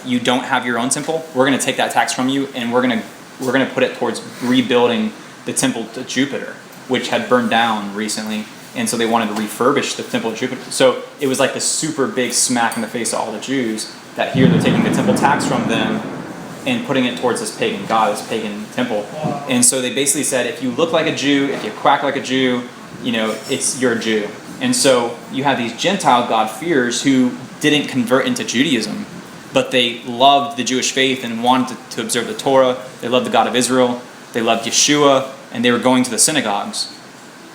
you don't have your own temple, we're going to take that tax from you, and we're going to put it towards rebuilding the temple to Jupiter, which had burned down recently, and so they wanted to refurbish the temple of Jupiter. So it was like this super big smack in the face to all the Jews that here they're taking the temple tax from them and putting it towards this pagan god, this pagan temple. And so they basically said, if you look like a Jew, if you quack like a Jew, you're a Jew. And so you have these Gentile God-fearers who didn't convert into Judaism, but they loved the Jewish faith and wanted to observe the Torah. They loved the God of Israel. They loved Yeshua, and they were going to the synagogues.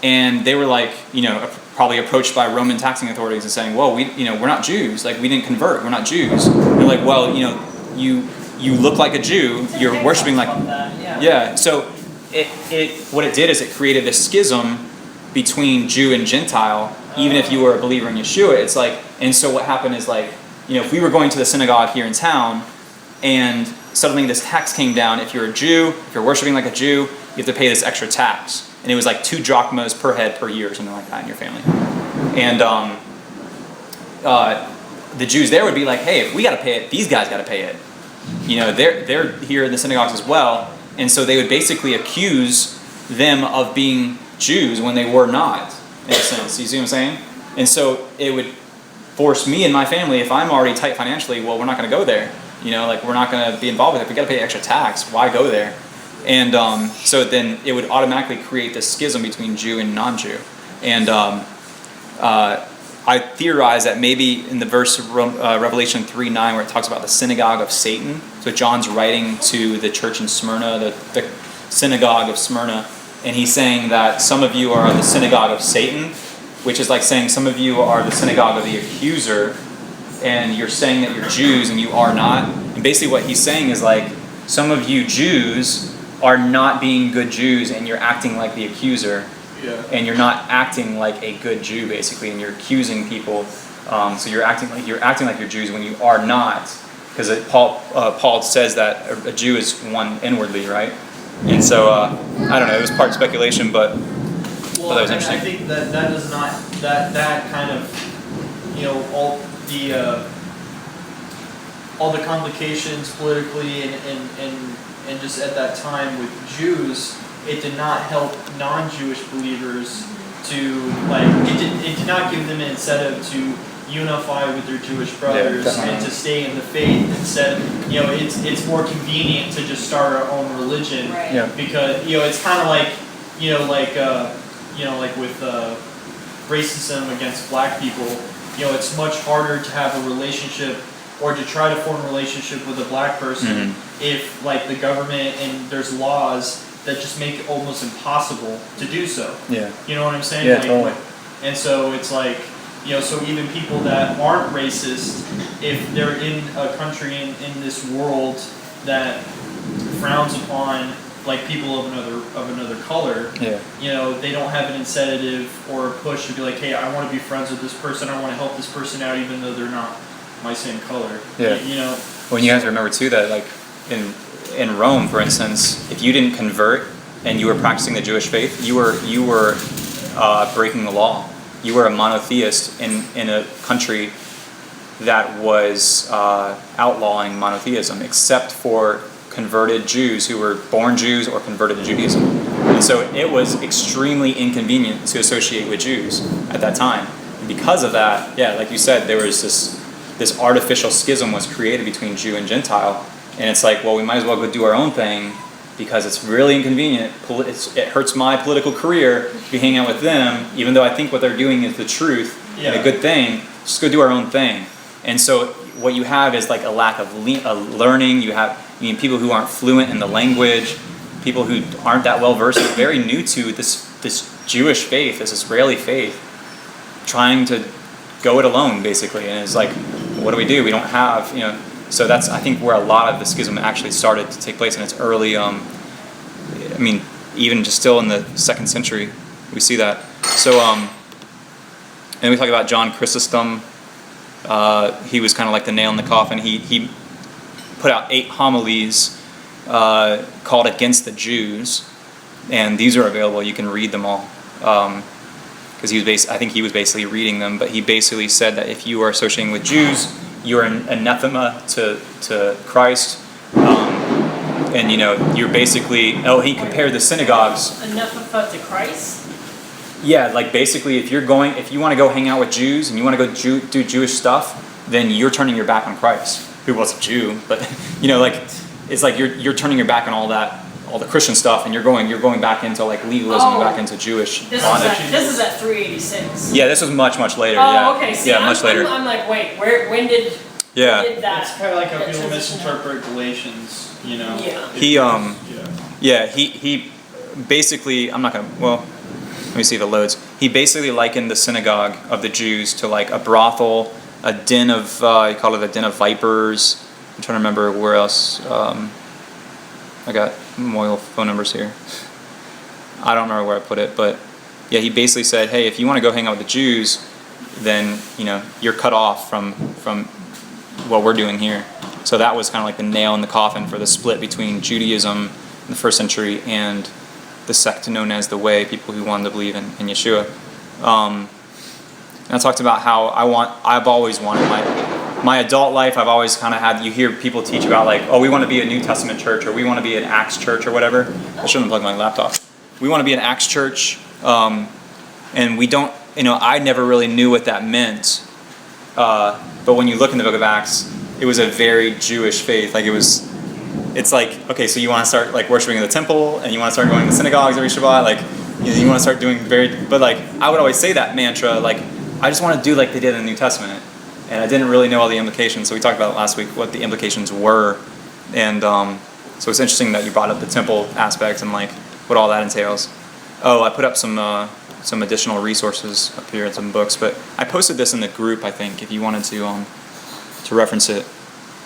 And they were probably approached by Roman taxing authorities and saying, "Well, we're not Jews. We didn't convert. We're not Jews." They're like, "Well, you look like a Jew. You're worshiping like." Yeah. So what it did is it created this schism between Jew and Gentile. Even if you were a believer in Yeshua, it's and so what happened is if we were going to the synagogue here in town, and suddenly this tax came down, if you're a Jew, if you're worshiping like a Jew, you have to pay this extra tax. And it was 2 drachmas per head per year, or something like that in your family. And the Jews there would be like, hey, if we got to pay it, these guys got to pay it. They're here in the synagogues as well. And so they would basically accuse them of being Jews when they were not, in a sense. You see what I'm saying? And so it would force me and my family, if I'm already tight financially, well, we're not going to go there. We're not going to be involved with it. If we got to pay extra tax, why go there? And so then it would automatically create this schism between Jew and non-Jew. And I theorize that maybe in the verse of Revelation 3:9, where it talks about the synagogue of Satan, so John's writing to the church in Smyrna, the synagogue of Smyrna, and he's saying that some of you are the synagogue of Satan, which is like saying some of you are the synagogue of the accuser, and you're saying that you're Jews and you are not. And basically what he's saying is some of you Jews are not being good Jews, and you're acting like the accuser. Yeah. And you're not acting like a good Jew, basically, and you're accusing people. So you're acting like you're Jews when you are not, because Paul says that a Jew is one inwardly, right? And so I don't know. It was part speculation, but that was interesting. I think that does not that kind of all the complications politically and just at that time with Jews. It did not help non-Jewish believers to it did not give them an incentive to unify with their Jewish brothers and to stay in the faith. Instead, it's more convenient to just start our own religion, right. Yeah. Because it's kind of like with racism against black people. It's much harder to have a relationship or to try to form a relationship with a black person if the government and there's laws that just make it almost impossible to do so. Yeah. You know what I'm saying? Yeah, totally. And so it's so even people that aren't racist, if they're in a country in this world that frowns upon people of another color, they don't have an incentive or a push to be like, hey, I want to be friends with this person, I want to help this person out even though they're not my same color. Yeah. Well, you have to remember too that in Rome, for instance, if you didn't convert and you were practicing the Jewish faith, you were breaking the law. You were a monotheist in a country that was outlawing monotheism, except for converted Jews who were born Jews or converted to Judaism. And so it was extremely inconvenient to associate with Jews at that time. And because of that, yeah, like you said, there was this artificial schism was created between Jew and Gentile. And it's like, well, we might as well go do our own thing because it's really inconvenient. It hurts my political career to be hanging out with them, even though I think what they're doing is the truth and a good thing. Just go do our own thing. And so what you have is like a lack of learning. You have people who aren't fluent in the language, people who aren't that well versed, very new to this Jewish faith, this Israeli faith, trying to go it alone basically. And it's like, what do? We don't have, So that's, I think, where a lot of the schism actually started to take place in its early, even just still in the 2nd century, we see that. So, and we talk about John Chrysostom. He was kind of like the nail in the coffin. He put out 8 homilies called Against the Jews, and these are available. You can read them all. Because I think he was basically reading them, but he basically said that if you are associating with Jews, you're an anathema to Christ, and you're basically. Oh, he compared the synagogues. Anathema to Christ. Yeah, like basically, if you want to go hang out with Jews and you want to go do Jewish stuff, then you're turning your back on Christ, who was a Jew. But it's like you're turning your back on all the Christian stuff, and you're going back into like legalism, and back into Jewish bondage. This is at 386. Yeah, this was much later. Oh, yeah. okay. See, yeah, much later. I'm like, wait, when did that? It's kind of like how people misinterpret Galatians, Yeah. He basically, I'm not gonna. Well, let me see if it loads. He basically likened the synagogue of the Jews to like a brothel, a den of he called it a den of vipers. I'm trying to remember where else. I got mobile phone numbers here. I don't remember where I put it, but yeah, he basically said, hey, if you want to go hang out with the Jews, then you're cut off from what we're doing here. So that was kind of like the nail in the coffin for the split between Judaism in the 1st century and the sect known as the Way, people who wanted to believe in Yeshua. And I talked about how I've always wanted my adult life. I've always kind of had, you hear people teach about like, oh, we want to be a New Testament church, or we want to be an Acts church, or whatever. I shouldn't plug my laptop. We want to be an Acts church, and we don't, I never really knew what that meant. But when you look in the book of Acts, it was a very Jewish faith. Like it's like, okay, so you want to start like worshiping in the temple, and you want to start going to synagogues every Shabbat, like you want to start doing but like I would always say that mantra, like I just want to do like they did in the New Testament, and I didn't really know all the implications. So we talked about it last week, what the implications were, and so it's interesting that you brought up the temple aspect and like what all that entails. Oh, I put up some additional resources up here and some books, but I posted this in the group, I think, if you wanted to reference it.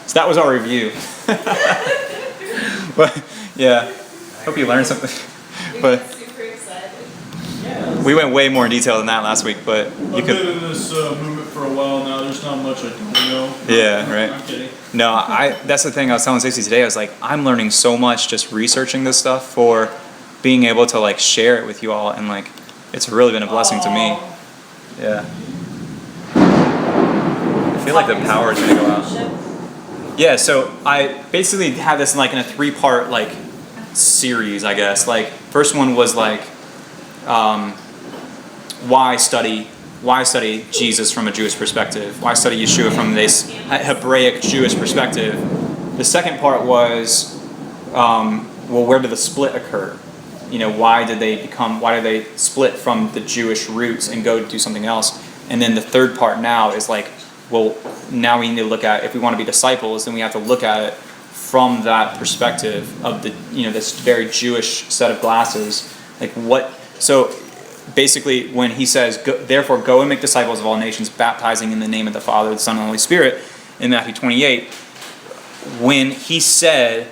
So that was our review. But yeah, hope you learned something. But super excited. Yeah. we went way more in detail than that last week, but you I've could. been in this movement for a while now. There's not much I don't know. Yeah, right. I'm kidding. No, that's the thing I was telling Stacey today. I was like, I'm learning so much just researching this stuff for being able to like share it with you all, and like it's really been a blessing to me. Yeah. I feel like the power is gonna go out. Yeah, so I basically had this like in a 3-part like series, I guess. Like first one was like why study Jesus from a Jewish perspective? Why study Yeshua from this Hebraic Jewish perspective? The second part was where did the split occur? Why did they split from the Jewish roots and go do something else? And then the third part now is like, well, now we need to look at, if we want to be disciples, then we have to look at it from that perspective of the, this very Jewish set of glasses. Like so basically when he says, therefore go and make disciples of all nations, baptizing in the name of the Father, the Son, and the Holy Spirit, in Matthew 28, when he said,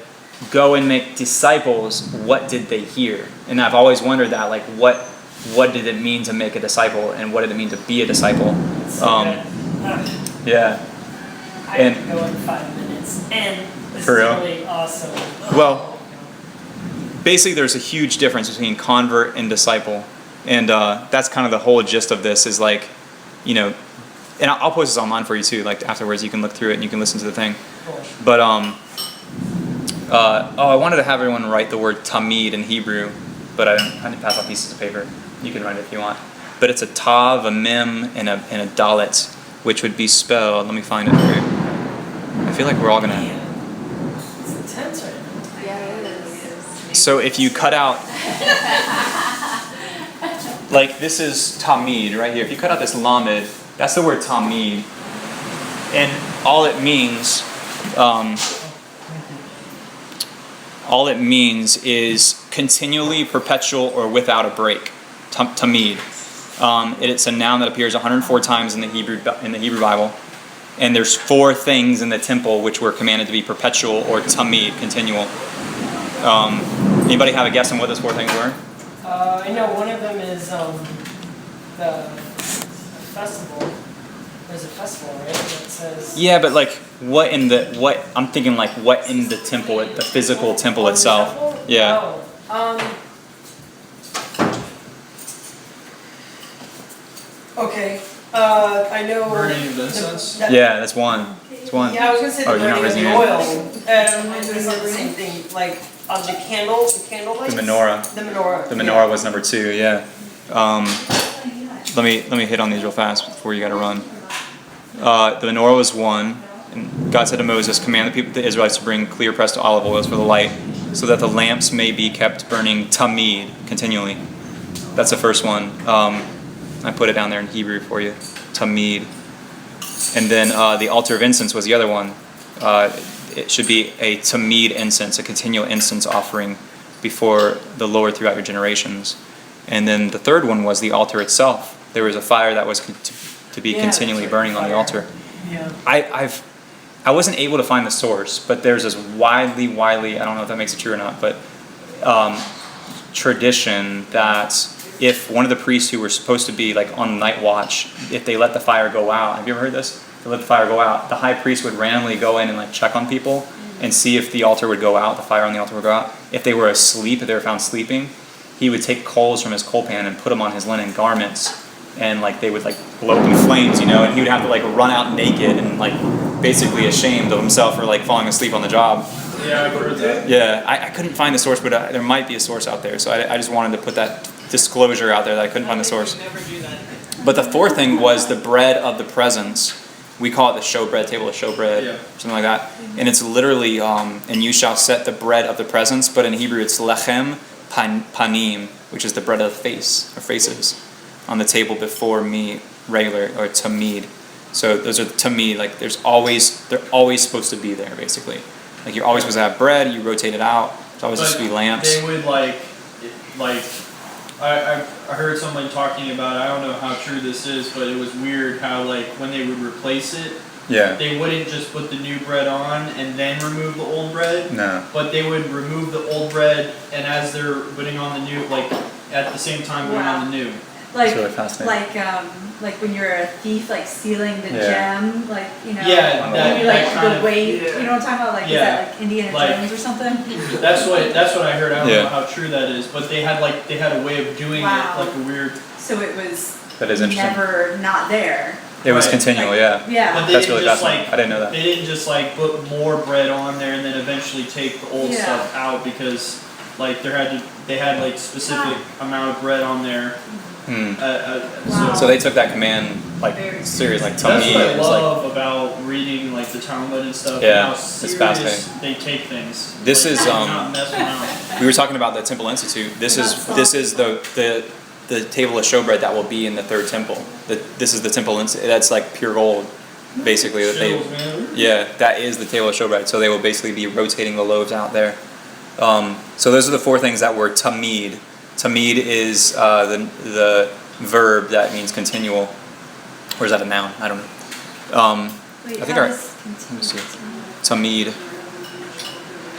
go and make disciples, what did they hear? And I've always wondered that, like, what did it mean to make a disciple, and what did it mean to be a disciple? Yeah. I could go in 5 minutes, and this For is real? really awesome. Well, basically there's a huge difference between convert and disciple, and that's kind of the whole gist of this, is like, and I'll post this online for you too, like afterwards you can look through it and you can listen to the thing. But I wanted to have everyone write the word tamid in Hebrew, but I didn't pass out pieces of paper. You can write it if you want. But it's a tav, a mem, and a dalet, which would be spelled. Let me find it for you. I feel like we're all gonna. It's intense right now. Yeah, it is. So if you cut out, like this is tamid right here. If you cut out this lamed, that's the word tamid, and all it means is continually, perpetual, or without a break. Tamid. It's a noun that appears 104 times in the Hebrew Bible, and there's 4 things in the temple which were commanded to be perpetual or tamid, continual. Anybody have a guess on what those 4 things were? I know one of them is the festival. There's a festival, right? That says. Yeah, but like what in the temple, the physical temple the itself? temple? Yeah. Oh, okay. I know. Burning of incense? Yeah, that's one. It's one. Yeah, I was gonna say Oh, the you're not burning of raising the your oil. It's not the same thing. Like on the candle lights. The menorah. The menorah. The menorah was number 2. Yeah. Let me hit on these real fast before you got to run. The menorah was 1, and God said to Moses, "Command the people, the Israelites, to bring clear pressed olive oils for the light, so that the lamps may be kept burning tamid, continually." That's the first one. I put it down there in Hebrew for you, tamid. And then the altar of incense was the other one. It should be a tamid incense, a continual incense offering before the Lord throughout your generations. And then the third one was the altar itself. There was a fire that was to be continually burning on the altar. Yeah. I wasn't able to find the source, but there's this widely, I don't know if that makes it true or not, but tradition that if one of the priests who were supposed to be like on night watch, if they let the fire go out, have you ever heard this? If they let the fire go out, the high priest would randomly go in and like check on people and see if the altar would go out, the fire on the altar would go out. If they were asleep, if they were found sleeping, he would take coals from his coal pan and put them on his linen garments, and like they would like blow up in flames, and he would have to like run out naked and like basically ashamed of himself for like falling asleep on the job. Yeah, I've heard that. Yeah, I couldn't find the source, but there might be a source out there, so I just wanted to put that disclosure out there that I couldn't find the source. Never do that. But the 4th thing was the bread of the presence. We call it the showbread, table of showbread, something like that. And it's literally, and you shall set the bread of the presence, but in Hebrew it's lechem panim, which is the bread of the face, or faces, on the table before me, regular, or tamid. So those are tamid, like they're always supposed to be there, basically. Like you're always supposed to have bread, you rotate it out, it's always supposed to be lamps. They would I heard someone talking about, I don't know how true this is, but it was weird how like when they would replace it, they wouldn't just put the new bread on and then remove the old bread. No. But they would remove the old bread, and as they're putting on the new, like at the same time putting on the new. It's really fascinating. Like when you're a thief, like stealing the gem, like Yeah, maybe that like kind the of, weight. You know what I'm talking about? Like is that like Indiana Jones or something? That's what I heard. I don't know how true that is, but they had a way of doing it, like a weird. So it was that is interesting. Never not there. It was continual, yeah. But they that's didn't really just fascinating. I didn't know that. They didn't just like put more bread on there and then eventually take the old stuff out, because like they had like specific amount of bread on there. So they took that command like serious, like That's tamid. what I love about reading like the Talmud and stuff. Yeah, how it's serious fascinating. they take things. This like, is not mess around. we were talking about the Temple Institute. This is the table of showbread that will be in the 3rd temple. This is the Temple Institute. That's like pure gold, basically. That is the table of showbread. So they will basically be rotating the loaves out there. So those are the 4 things that were tamid. Tamid is the verb that means continual, or is that a noun? I don't know. Wait, I think let me see. Tamid.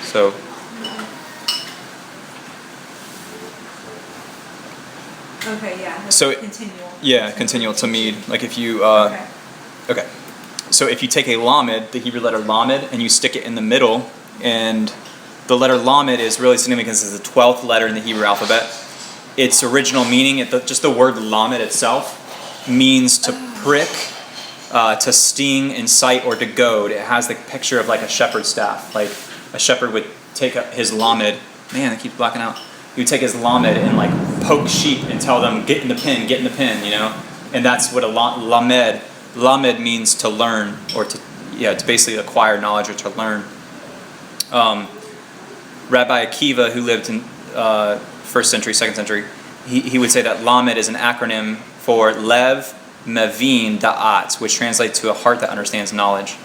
So. Okay, yeah. So continual. Yeah, continual tamid. Like if you okay. So if you take a lamed, the Hebrew letter lamed, and you stick it in the middle, and the letter lamed is really significant because it's the 12th letter in the Hebrew alphabet. Its original meaning, just the word lamed itself, means to prick, to sting, incite, or to goad. It has the picture of like a shepherd's staff. Like a shepherd would take his lamed. Man, I keep blacking out. He would take his lamed and like poke sheep and tell them, get in the pen, get in the pen, you know? And that's what a lamed means to learn, or to basically acquire knowledge or to learn. Rabbi Akiva, who lived in 1st century, 2nd century, he would say that lamed is an acronym for Lev Mevin Da'at, which translates to a heart that understands knowledge.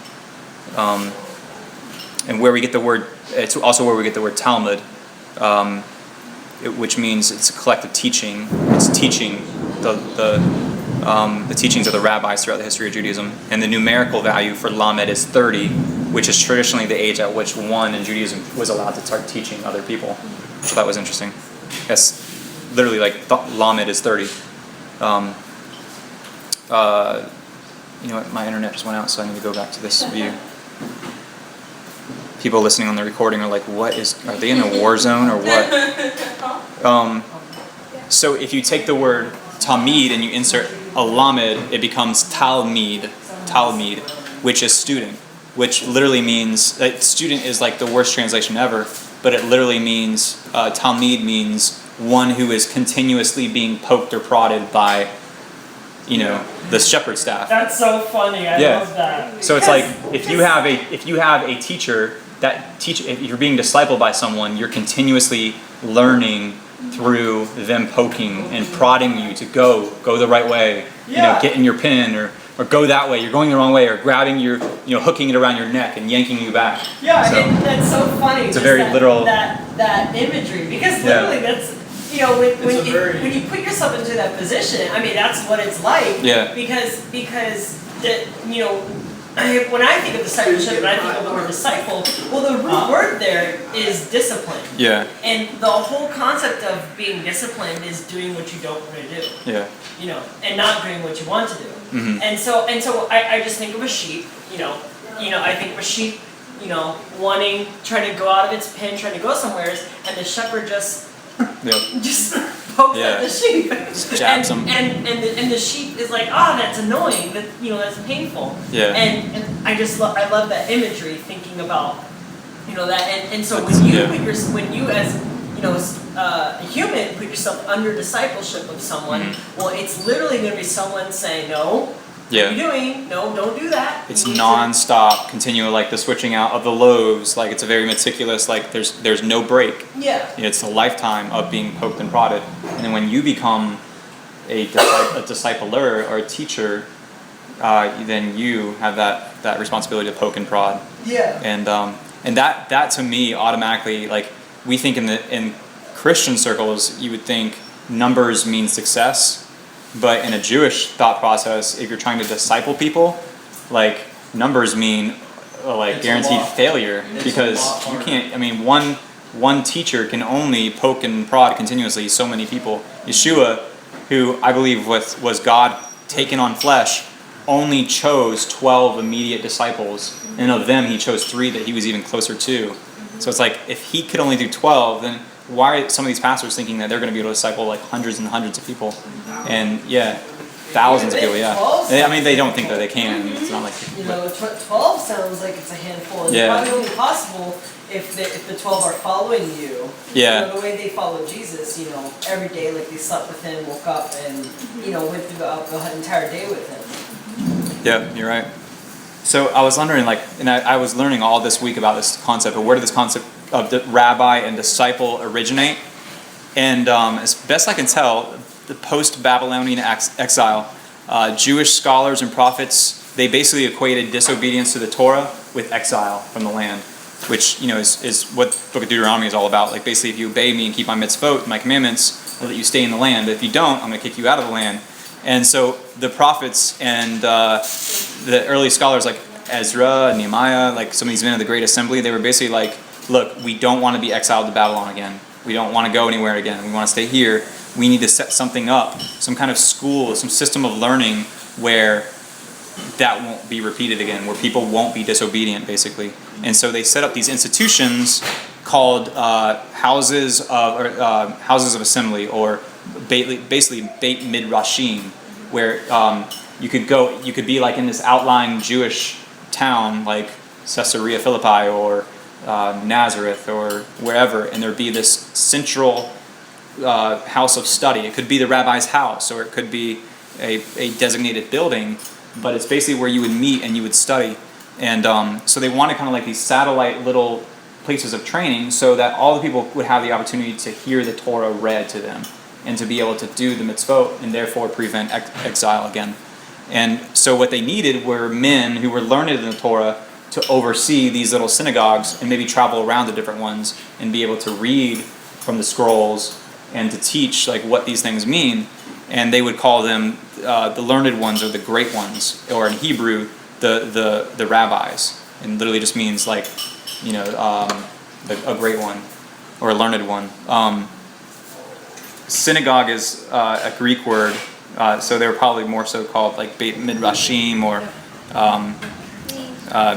And where we get the word, it's also where we get the word Talmud, which means it's a collective teaching. It's teaching the teachings of the rabbis throughout the history of Judaism. And the numerical value for lamed is 30, which is traditionally the age at which one in Judaism was allowed to start teaching other people. So that was interesting. Yes, literally like lamed is 30. You know what, my internet just went out, so I need to go back to this view. People listening on the recording are like, are they in a war zone or what? So if you take the word Talmid and you insert a lamed, it becomes Talmid, which is student, which literally means, student is like the worst translation ever, but it literally means, Talmid means one who is continuously being poked or prodded by, the shepherd staff. That's so funny. I love that. So it's like if you have a teacher if you're being discipled by someone, you're continuously learning through them poking and prodding you to go the right way. Get in your pin or go that way. You're going the wrong way, or grabbing your, hooking it around your neck and yanking you back. Yeah, so, that's so funny. It's a very literal that imagery, because literally that's. When you put yourself into that position, I mean, that's what it's like. Yeah. Because when I think of discipleship and I think of the word disciple, well, the root word there is discipline. Yeah. And the whole concept of being disciplined is doing what you don't want to do. Yeah. And not doing what you want to do. Mm-hmm. And so I just think of a sheep. I think of a sheep. Trying to go out of its pen, trying to go somewhere, and the shepherd just pokes at the sheep, just jabs them, and the sheep is like, that's annoying, that's painful. Yeah. And I love that imagery, thinking about that, and so when you as a human put yourself under discipleship of someone, well, it's literally going to be someone saying, no. Yeah. What are you doing? No, don't do that. It's non-stop, continual, like the switching out of the loaves. Like it's a very meticulous. Like there's no break. Yeah. It's a lifetime of being poked and prodded. And then when you become a discipler or a teacher, then you have that responsibility to poke and prod. Yeah. And that to me automatically, like, we think in Christian circles, you would think numbers mean success. But in a Jewish thought process, if you're trying to disciple people, like, numbers mean guaranteed failure, because you can't. I mean, one teacher can only poke and prod continuously so many people. Yeshua, who I believe was God taken on flesh, only chose 12 immediate disciples, and of them he chose 3 that he was even closer to. So it's like, if he could only do 12, then why are some of these pastors thinking that they're going to be able to disciple like hundreds and hundreds of people? And thousands of people, I mean, they don't think that they can. It's not like 12 sounds like it's a handful. It's probably only possible if the 12 are following you. Yeah. The way they follow Jesus, every day, like they slept with him, woke up, and went through the entire day with him. Yeah, you're right. So I was wondering, and I was learning all this week about this concept, but where did this concept of the rabbi and disciple originate? And as best I can tell, the post-Babylonian exile, Jewish scholars and prophets, they basically equated disobedience to the Torah with exile from the land, which is what the Book of Deuteronomy is all about. Like, basically, if you obey me and keep my mitzvot, my commandments, I'll let you stay in the land. But if you don't, I'm going to kick you out of the land. And so the prophets and the early scholars like Ezra, Nehemiah, like some of these men of the Great Assembly, they were basically like, look, we don't want to be exiled to Babylon again. We don't want to go anywhere again. We want to stay here. We need to set something up, some kind of school, some system of learning where that won't be repeated again, where people won't be disobedient, basically. And so they set up these institutions called houses of assembly, or basically Beit Midrashim, where you could be like in this outlying Jewish town like Caesarea Philippi or Nazareth or wherever, and there'd be this central house of study. It could be the rabbi's house, or it could be a designated building, but it's basically where you would meet and you would study. And so they wanted kind of like these satellite little places of training so that all the people would have the opportunity to hear the Torah read to them and to be able to do the mitzvot and therefore prevent exile again. And so what they needed were men who were learned in the Torah to oversee these little synagogues and maybe travel around the different ones and be able to read from the scrolls and to teach like what these things mean. And they would call them the learned ones or the great ones, or in Hebrew, the rabbis. And literally just means like, a great one or a learned one. Synagogue is a Greek word, so they were probably more so called like Beit Midrashim or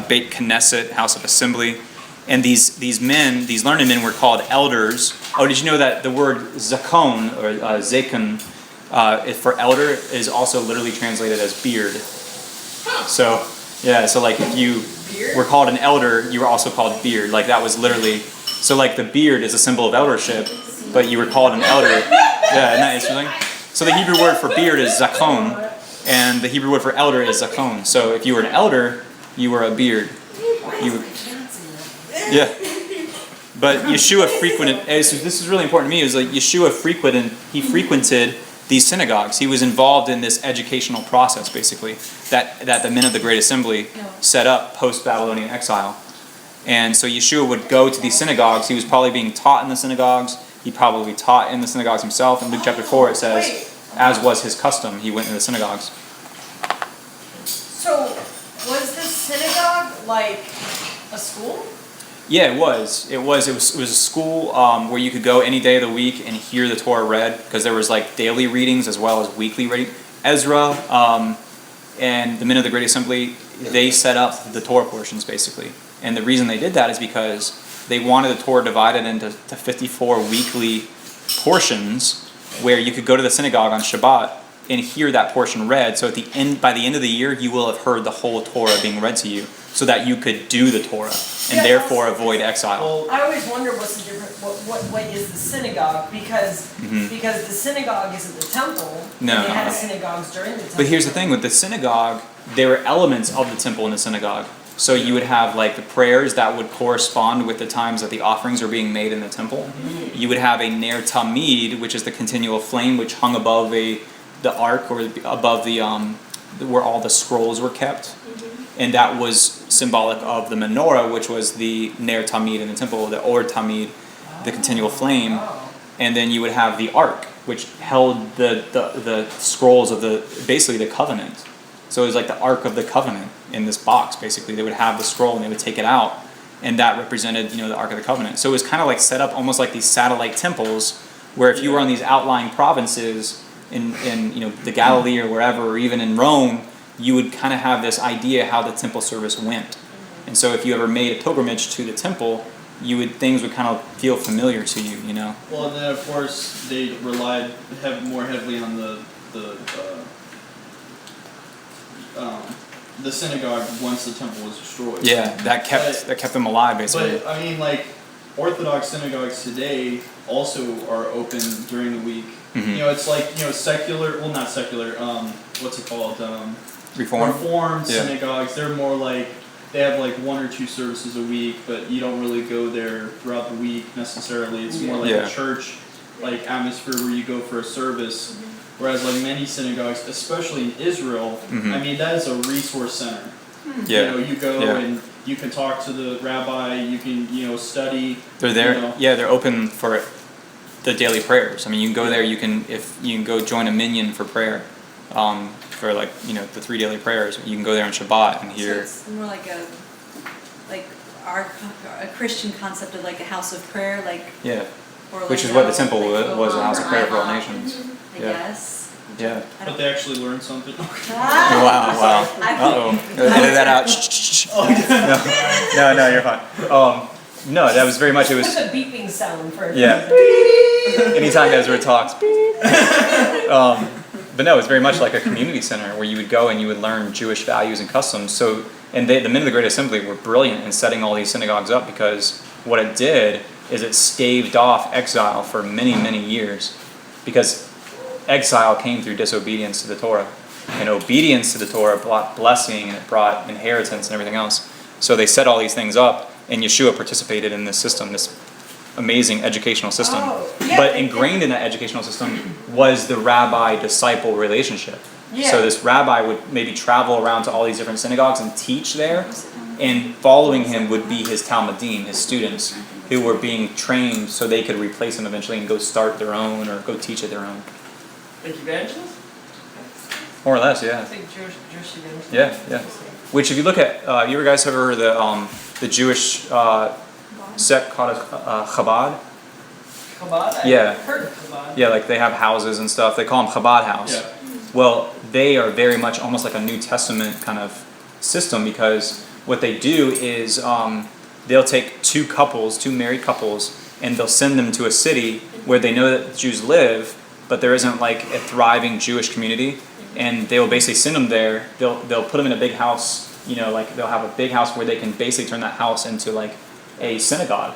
Beit Knesset, House of Assembly. And these men, these learned men, were called elders. Oh, did you know that the word zakon or zakon for elder is also literally translated as beard? So yeah, so like if you were called an elder, you were also called beard. Like that was literally, so like the beard is a symbol of eldership, but you were called an elder. Yeah, isn't that interesting? So the Hebrew word for beard is zakon, and the Hebrew word for elder is zakon. So if you were an elder, you were a beard. Yeah. But Yeshua frequented, this is really important to me, is like Yeshua frequented these synagogues. He was involved in this educational process, basically, that the men of the Great Assembly set up post-Babylonian exile. And so Yeshua would go to these synagogues. He was probably being taught in the synagogues. He probably taught in the synagogues himself. In Luke chapter 4 it says, as was his custom, he went into the synagogues. So, was this synagogue like a school? Yeah, it was. It was a school where you could go any day of the week and hear the Torah read, because there was like daily readings as well as weekly reading. Ezra and the men of the Great Assembly, they set up the Torah portions basically. And the reason they did that is because they wanted the Torah divided into 54 weekly portions where you could go to the synagogue on Shabbat and hear that portion read. So by the end of the year, you will have heard the whole Torah being read to you, so that you could do the Torah and therefore avoid exile. I always wonder what's the difference. What is the synagogue? Because the synagogue isn't the temple. No. And they had synagogues during the temple. But here's the thing with the synagogue, there were elements of the temple in the synagogue. So you would have like the prayers that would correspond with the times that the offerings are being made in the temple. You would have a ner tamid, which is the continual flame which hung above the ark or above the where all the scrolls were kept. And that was symbolic of the menorah, which was the ner tamid in the temple, the or tamid, the continual flame. And then you would have the ark, which held the scrolls of basically the covenant. So it was like the Ark of the Covenant in this box, basically. They would have the scroll and they would take it out, and that represented, the Ark of the Covenant. So it was kind of like set up almost like these satellite temples, where if you were on these outlying provinces in the Galilee or wherever, or even in Rome, you would kind of have this idea how the temple service went. And so if you ever made a pilgrimage to the temple, things would kind of feel familiar to you, Well, and then of course they relied more heavily on the synagogue once the temple was destroyed. Yeah, that kept them alive, basically. But I mean, like Orthodox synagogues today also are open during the week. Mm-hmm. It's like secular. Well, not secular. What's it called? Reformed synagogues. They're more like they have like 1 or 2 services a week, but you don't really go there throughout the week necessarily. It's more like a church like atmosphere where you go for a service. Whereas like many synagogues, especially in Israel, I mean that is a resource center. Yeah. You go and you can talk to the rabbi, you can study. They're there. Yeah, they're open for the daily prayers. I mean, you can go there. You can go join a minyan for prayer, for like the 3 daily prayers. You can go there on Shabbat and hear. So it's more like a Christian concept of like a house of prayer, like. Yeah. Or Which like is what the temple was, a house of prayer for all nations. I guess. Yeah. But they actually learned something. Wow. Uh-oh. Edit that out. No, you're fine. No, that was very much, it was... It's a beeping sound for... Yeah. Anytime Ezra talks. But no, it's very much like a community center where you would go and you would learn Jewish values and customs. So And the men of the Great Assembly were brilliant in setting all these synagogues up, because what it did is it staved off exile for many, many years, because exile came through disobedience to the Torah. And obedience to the Torah brought blessing, and it brought inheritance and everything else. So they set all these things up, and Yeshua participated in this system, this amazing educational system. Oh, yeah. But ingrained in that educational system was the rabbi-disciple relationship. Yeah. So this rabbi would maybe travel around to all these different synagogues and teach there, and following him would be his talmidim, his students, who were being trained so they could replace him eventually and go start their own or go teach at their own. Like evangelists? More or less, yeah. I think Jewish evangelists. Yeah, yeah. Which, if you look at, you guys ever heard of the Jewish sect called Chabad? Chabad? Yeah. I've heard of Chabad. Yeah, like they have houses and stuff. They call them Chabad house. Yeah. Well, they are very much almost like a New Testament kind of system, because what they do is they'll take two married couples, and they'll send them to a city where they know that Jews live, but there isn't like a thriving Jewish community, and they will basically send them there. They'll put them in a big house, like they'll have a big house where they can basically turn that house into like a synagogue.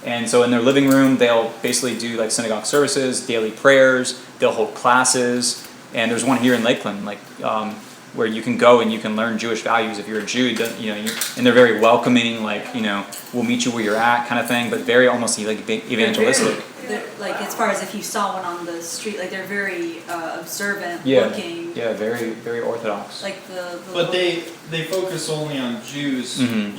And so in their living room, they'll basically do like synagogue services, daily prayers, they'll hold classes. And there's one here in Lakeland, like where you can go and you can learn Jewish values if you're a Jew. And they're very welcoming, like we'll meet you where you're at, kind of thing, but very almost like evangelistic. They're, like as far as if you saw one on the street, like they're very observant Yeah, looking. yeah, very, very orthodox. Like the But they focus only on Jews. Mhm.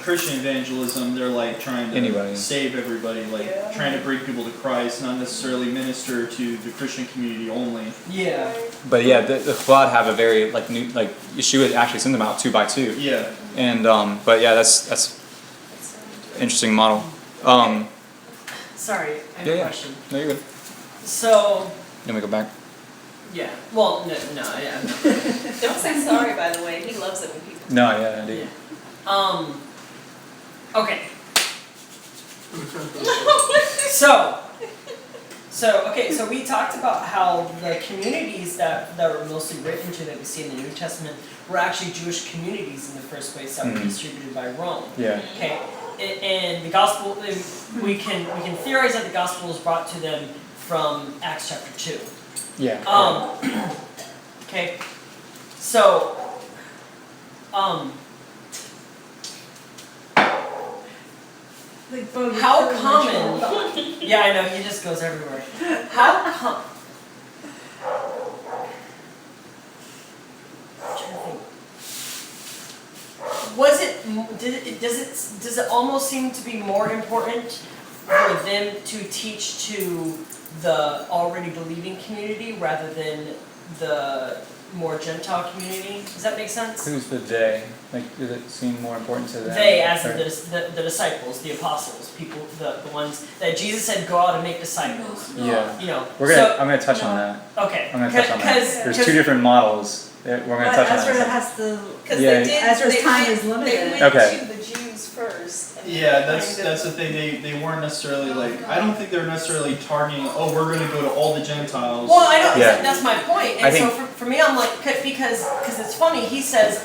Christian evangelism. They're like trying to Anybody. save everybody, like trying to bring people to Christ, not necessarily minister to the Christian community only. Yeah. But yeah, the Chabad have a very like new, like Yeshua actually sent them out 2 by 2. Yeah. And but yeah, that's interesting model. Sorry, I have Yeah, a yeah. question. No, you're good. So, Let me go back. yeah. Well, no, yeah. Don't say sorry, by the way. He loves it when people. No, yeah, I do. Okay. So we talked about how the communities that were mostly written to that we see in the New Testament were actually Jewish communities in the first place that were Mhm. distributed by Rome. Yeah. Okay, and the gospel, we can theorize that the gospel was brought to them from Acts chapter 2. Yeah. Okay, so, like both how the common, ritual. yeah, I know, he just goes everywhere. How com, I'm trying to think. Does it almost seem to be more important for them to teach to the already believing community rather than the more Gentile community? Does that make sense? Who's the they? Like, does it seem more important to them? They, as in Or- the disciples, the apostles, people, the ones that Jesus said, go out and make disciples. Yeah. So, I'm gonna touch on that. okay. I'm gonna touch on that. Because There's 2 different models. We're gonna But touch on Ezra that. has to. Because Yeah. they did. Ezra's they time went, is limited. They went Okay. to the Jews first. And Yeah, then that's the thing. They weren't necessarily like. I don't think they're necessarily targeting. Oh, we're going to go to all the Gentiles. Well, I don't. Yeah. That's my point. And I so think- for me, I'm like, because it's funny. He says,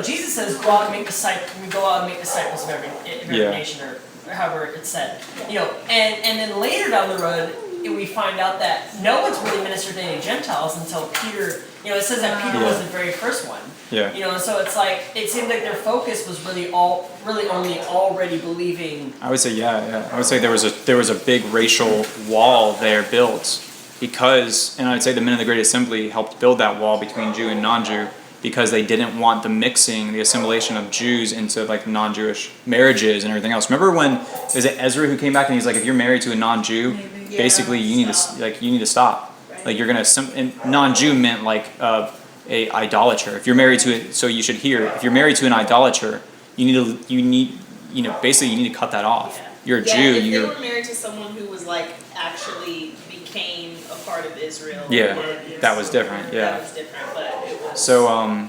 Jesus says, go out and make disciples. Go out and make disciples of every Yeah. nation, or however it's said. And then later down the road, we find out that no one's really ministered to any Gentiles until Peter. It says that Peter was the very first one. Yeah. And so it's like it seemed like their focus was really only already believing. I would say yeah. I would say there was a big racial wall there built because, and I'd say the men of the Great Assembly helped build that wall between Jew and non-Jew because they didn't want the mixing, the assimilation of Jews into like non-Jewish marriages and everything else. Remember when is it Ezra who came back and he's like, if you're married to a non-Jew, Yeah, basically you need to stop. Like you're gonna and non-Jew meant like a idolater. If you're married to it, so you should hear. If you're married to an idolater, basically you need to cut that off. You're a Yeah, Jew. if they You're were married to someone who was like actually became a part of Israel. Yeah, then that was different, yeah. That was different, but it was. so.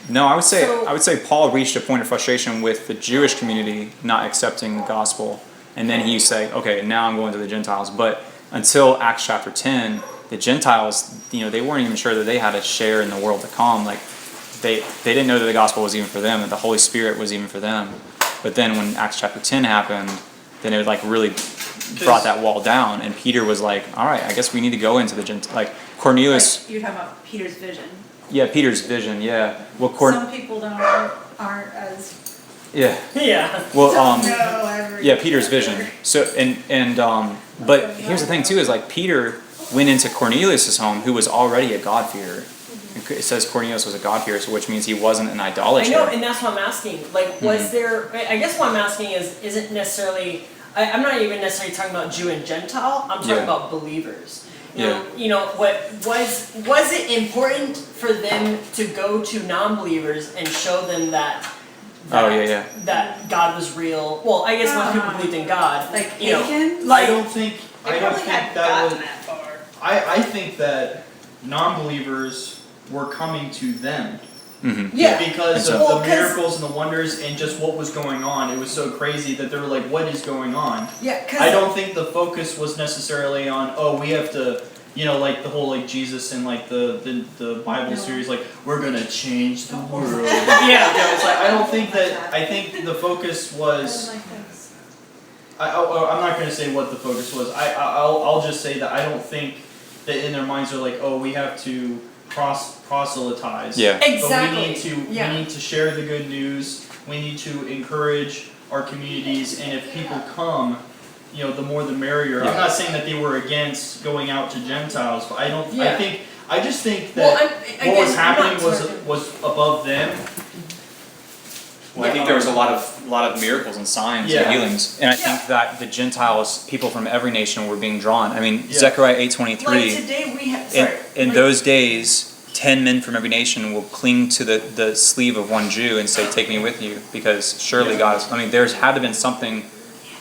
No, I would say Paul reached a point of frustration with the Jewish community not accepting the gospel, and then he said, "Okay, now I'm going to the Gentiles." But until Acts chapter 10, the Gentiles, they weren't even sure that they had a share in the world to come. Like they didn't know that the gospel was even for them, that the Holy Spirit was even for them. But then when Acts chapter 10 happened, then it like really brought that wall down, and Peter was like, all right, I guess we need to go into the Gentiles. Like Cornelius. Like, you're talking about Peter's vision. Yeah, Peter's vision. Yeah. Well, Some people aren't as. Yeah. Yeah. Well, Yeah, Peter's vision. So but here's the thing too, is like Peter went into Cornelius' home, who was already a God-fearer. It says Cornelius was a God-fearer, so which means he wasn't an idolater. I know, and that's what I'm asking. Like, was there? I guess what I'm asking isn't necessarily. I'm not even necessarily talking about Jew and Gentile. I'm talking about believers. You know, what was it important for them to go to non-believers and show them that that God was real? Well, I guess most people believed in God. Like you know, pagans? I don't think They probably hadn't that gotten was. that far. I think that non-believers were coming to them. Mm-hmm. Yeah. Because And of so- the miracles and the wonders and just what was going on. It was so crazy that they were like, what is going on? Yeah, I don't think the focus was necessarily on, we have to, like the whole like Jesus and like the Bible series, like we're gonna change the world. Yeah. It's like I think the focus was. I'm not gonna say what the focus was. I'll just say that I don't think that in their minds are like, we have to proselytize. Yeah. Exactly. But we need to share the good news. We need to encourage our communities, and if people come, the more the merrier. Yeah. I'm not saying that they were against going out to Gentiles, but I just think Well, that what was happening I'm not was above them. Well, I think there was a lot of miracles and signs and healings, and I think that the Gentiles, people from every nation, were being drawn. I mean, Zechariah 8:23. Like today we have. In those days, 10 men from every nation will cling to the sleeve of one Jew and say, "Take me with you," because surely God is. I mean, there's had to been something.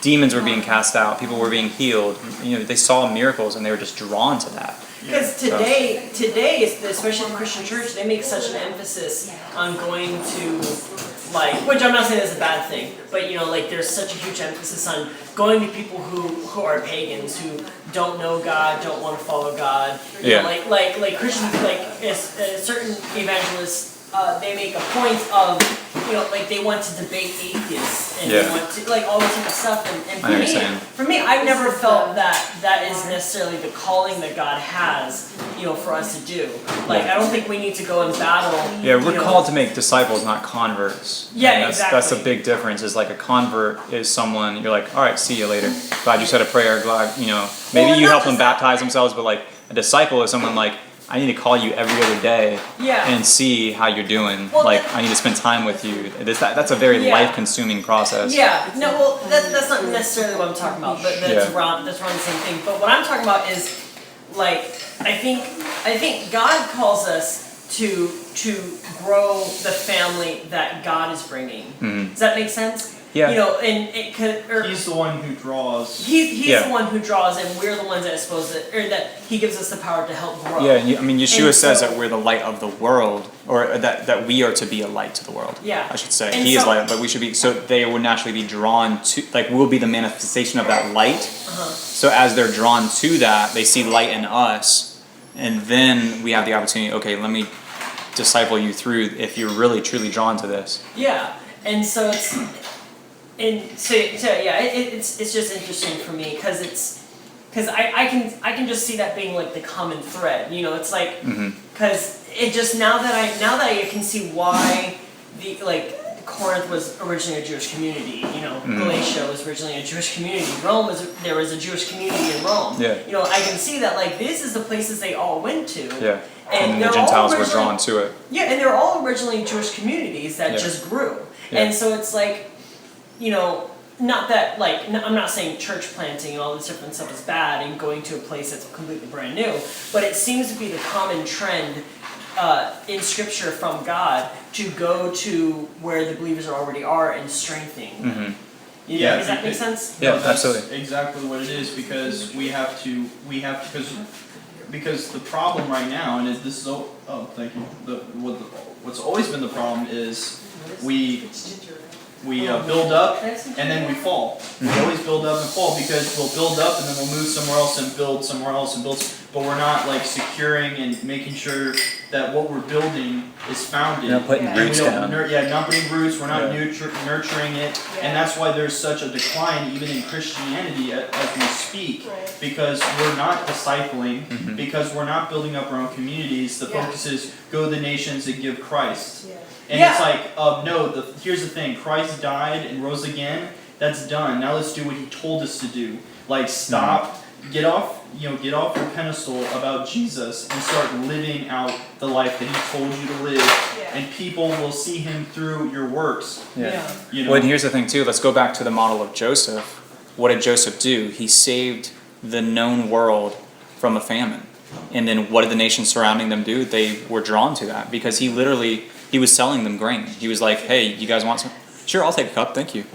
Demons were being cast out. People were being healed. They saw miracles, and they were just drawn to that. Because today, especially the Christian church, they make such an emphasis on going to, which I'm not saying is a bad thing, but there's such a huge emphasis on going to people who are pagans, who don't know God, don't want to follow God. Like Christians, certain evangelists, they make a point of, they want to debate atheists and they want to, all this type of stuff. And for me, I've never felt that is necessarily the calling that God has, for us to do. I don't think we need to go and battle. Yeah, we're called to make disciples, not converts. Yeah, exactly. That's a big difference. Is like a convert is someone you're like, all right, see you later. Glad you said a prayer. Glad maybe you help them baptize themselves, but like a disciple is someone like, I need to call you every other day and see how you're doing. Well, I need to spend time with you. That's a very life-consuming process. Yeah, no, well, that's not necessarily what I'm talking about, but that's around the same thing. But what I'm talking about is, I think God calls us to grow the family that God is bringing. Mm-hmm. Does that make sense? Yeah. And it could. He's the one who draws. He's the one who draws, and we're the ones that that He gives us the power to help grow. Yeah, I mean, Yeshua says that we're the light of the world, or that we are to be a light to the world. Yeah. I should say. And He is light, but we should be, so they would naturally be drawn to, we'll be the manifestation of that light. So as they're drawn to that, they see light in us, and then we have the opportunity, okay, let me disciple you through if you're really truly drawn to this. Yeah, and so it's. It's just interesting for me because I can just see that being like the common thread. It's like because it just now that I can see why Corinth was originally a Jewish community. Galatia was originally a Jewish community. There was a Jewish community in Rome. Yeah. I can see that this is the places they all went to. Yeah. And the they're Gentiles all were drawn to it. Yeah, and they're all originally Jewish communities that just grew. Yeah. And so it's like. Not that I'm not saying church planting and all this different stuff is bad and going to a place that's completely brand new, but it seems to be the common trend in Scripture from God to go to where the believers already are and strengthening them. Does that make sense? Yeah, that's absolutely. Exactly what it is, because because the problem right now, and this is thank you. What's always been the problem is we build up and then we fall. We always build up and fall because we'll build up and then we'll move somewhere else and build somewhere else and build. but we're not like securing and making sure that what we're building is founded. You're not putting And roots we don't down. not putting roots. We're not Yeah. nurturing it, Yeah. and that's why there's such a decline even in Christianity as we speak, Right. because we're not discipling, Mhm. because we're not building up our own communities. The Yeah. focus is go to the nations and give Christ. Yeah. And Yeah. it's like, no, here's the thing. Christ died and rose again. That's done. Now let's do what he told us to do. Like, stop, get off your pedestal about Jesus and start living out the life that he told you to live. Yeah. And people will see him through your works. Yeah. You know? Well, and here's the thing too. Let's go back to the model of Joseph. What did Joseph do? He saved the known world from a famine. And then what did the nations surrounding them do? They were drawn to that because he was selling them grain. He was like, hey, you guys want some? Sure, I'll take a cup, thank you.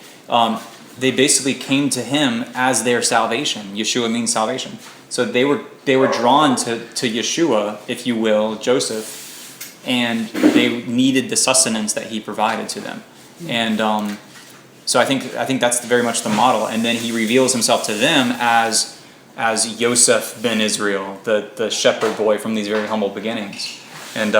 They basically came to him as their salvation. Yeshua means salvation. So they were drawn to Yeshua, if you will, Joseph, and they needed the sustenance that he provided to them. And so I think that's very much the model. And then he reveals himself to them as Yosef ben Israel, the shepherd boy from these very humble beginnings. And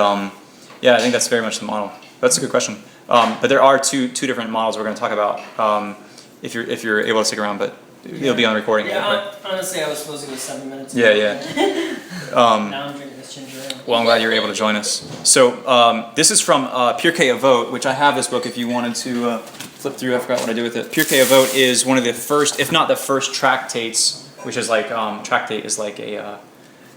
yeah, I think that's very much the model. That's a good question. But there are two different models we're going to talk about if you're able to stick around, but it'll be on the recording. Yeah, honestly, I was supposed to go 7 minutes. Yeah, yeah. Now I'm drinking this ginger ale. Well, I'm glad you were able to join us. So this is from Pirkei Avot, which I have this book if you wanted to flip through. I forgot what I did with it. Pirkei Avot is one of the first, if not the first tractates, which is like, tractate is like a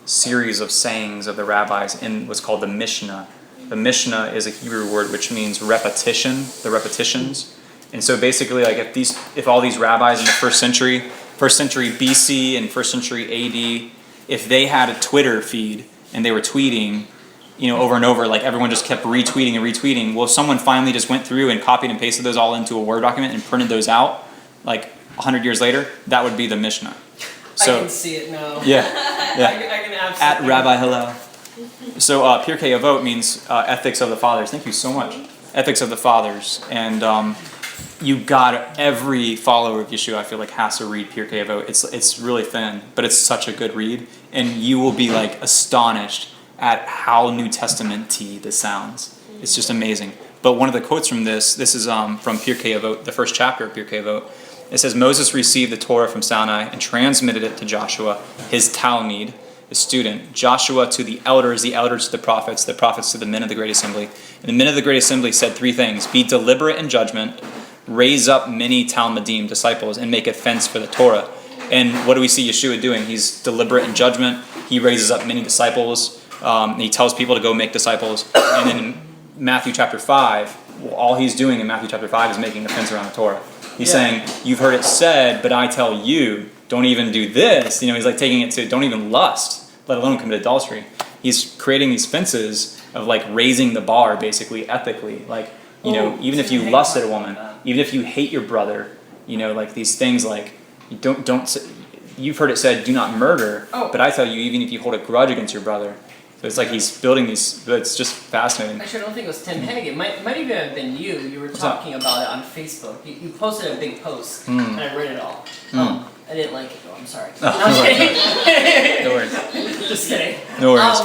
series of sayings of the rabbis in what's called the Mishnah. The Mishnah is a Hebrew word which means repetition, the repetitions. And so basically, like if all these rabbis in the first century BC and first century AD, if they had a Twitter feed and they were tweeting, over and over, like everyone just kept retweeting and retweeting. Well, if someone finally just went through and copied and pasted those all into a Word document and printed those out, like 100 years later, that would be the Mishnah. So, I can see it now. Yeah, yeah. I can absolutely. At Rabbi Hillel. So Pirkei Avot means ethics of the fathers. Thank you so much. Ethics of the fathers, and every follower of Yeshua, I feel like, has to read Pirkei Avot. It's really thin, but it's such a good read, and you will be like astonished at how New Testament-y this sounds. It's just amazing. But one of the quotes from this is from Pirkei Avot, the first chapter of Pirkei Avot. It says, Moses received the Torah from Sinai and transmitted it to Joshua, his Talmud, his student. Joshua to the elders to the prophets to the men of the Great Assembly. And the men of the Great Assembly said three things: be deliberate in judgment, raise up many Talmudim, disciples, and make a fence for the Torah. And what do we see Yeshua doing? He's deliberate in judgment. He raises up many disciples. He tells people to go make disciples. And then in Matthew chapter 5, all he's doing in Matthew chapter 5 is making a fence around the Torah. He's saying, you've heard it said, but I tell you, don't even do this. He's like taking it to don't even lust, let alone commit adultery. He's creating these fences of like raising the bar, basically, ethically. Like, even if you lust at a woman, even if you hate your brother, like these things like, don't. You've heard it said, do not murder, but I tell you, even if you hold a grudge against your brother. So it's like he's building these, it's just fascinating. Actually, I don't think it was Tim Hegg. It might even have been you. You were talking about it on Facebook. You posted a big post, and I read it all. I didn't like it though, I'm sorry. No, I'm kidding. No worries. Just kidding. No worries.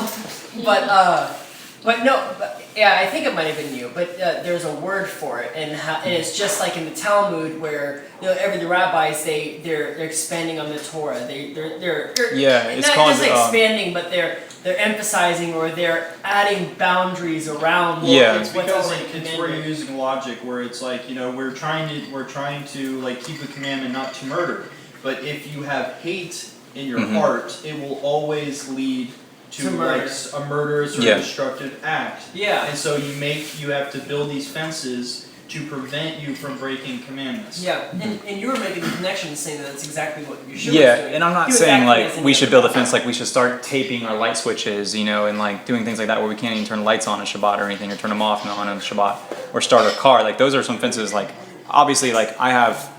But yeah, I think it might have been you. But there's a word for it, and it's just like in the Talmud where the rabbis they're expanding on the Torah. They're it's not called just expanding, but they're emphasizing or they're adding boundaries around. It's what's because already it's where commanded. you're using logic, where it's like we're trying to like keep the commandment not to murder, but if you have hate in your heart, it will always lead to murder. like a murderous or destructive act. Yeah. And so you have to build these fences to prevent you from breaking commandments. Yeah, and you were making the connection saying that that's exactly what you should Yeah, doing. and I'm not He was saying acting like as an we should build a example. fence, like we should start taping our light switches, and like doing things like that where we can't even turn lights on Shabbat or anything, or turn them off on Shabbat, or start a car. Like those are some fences. Like obviously, like I have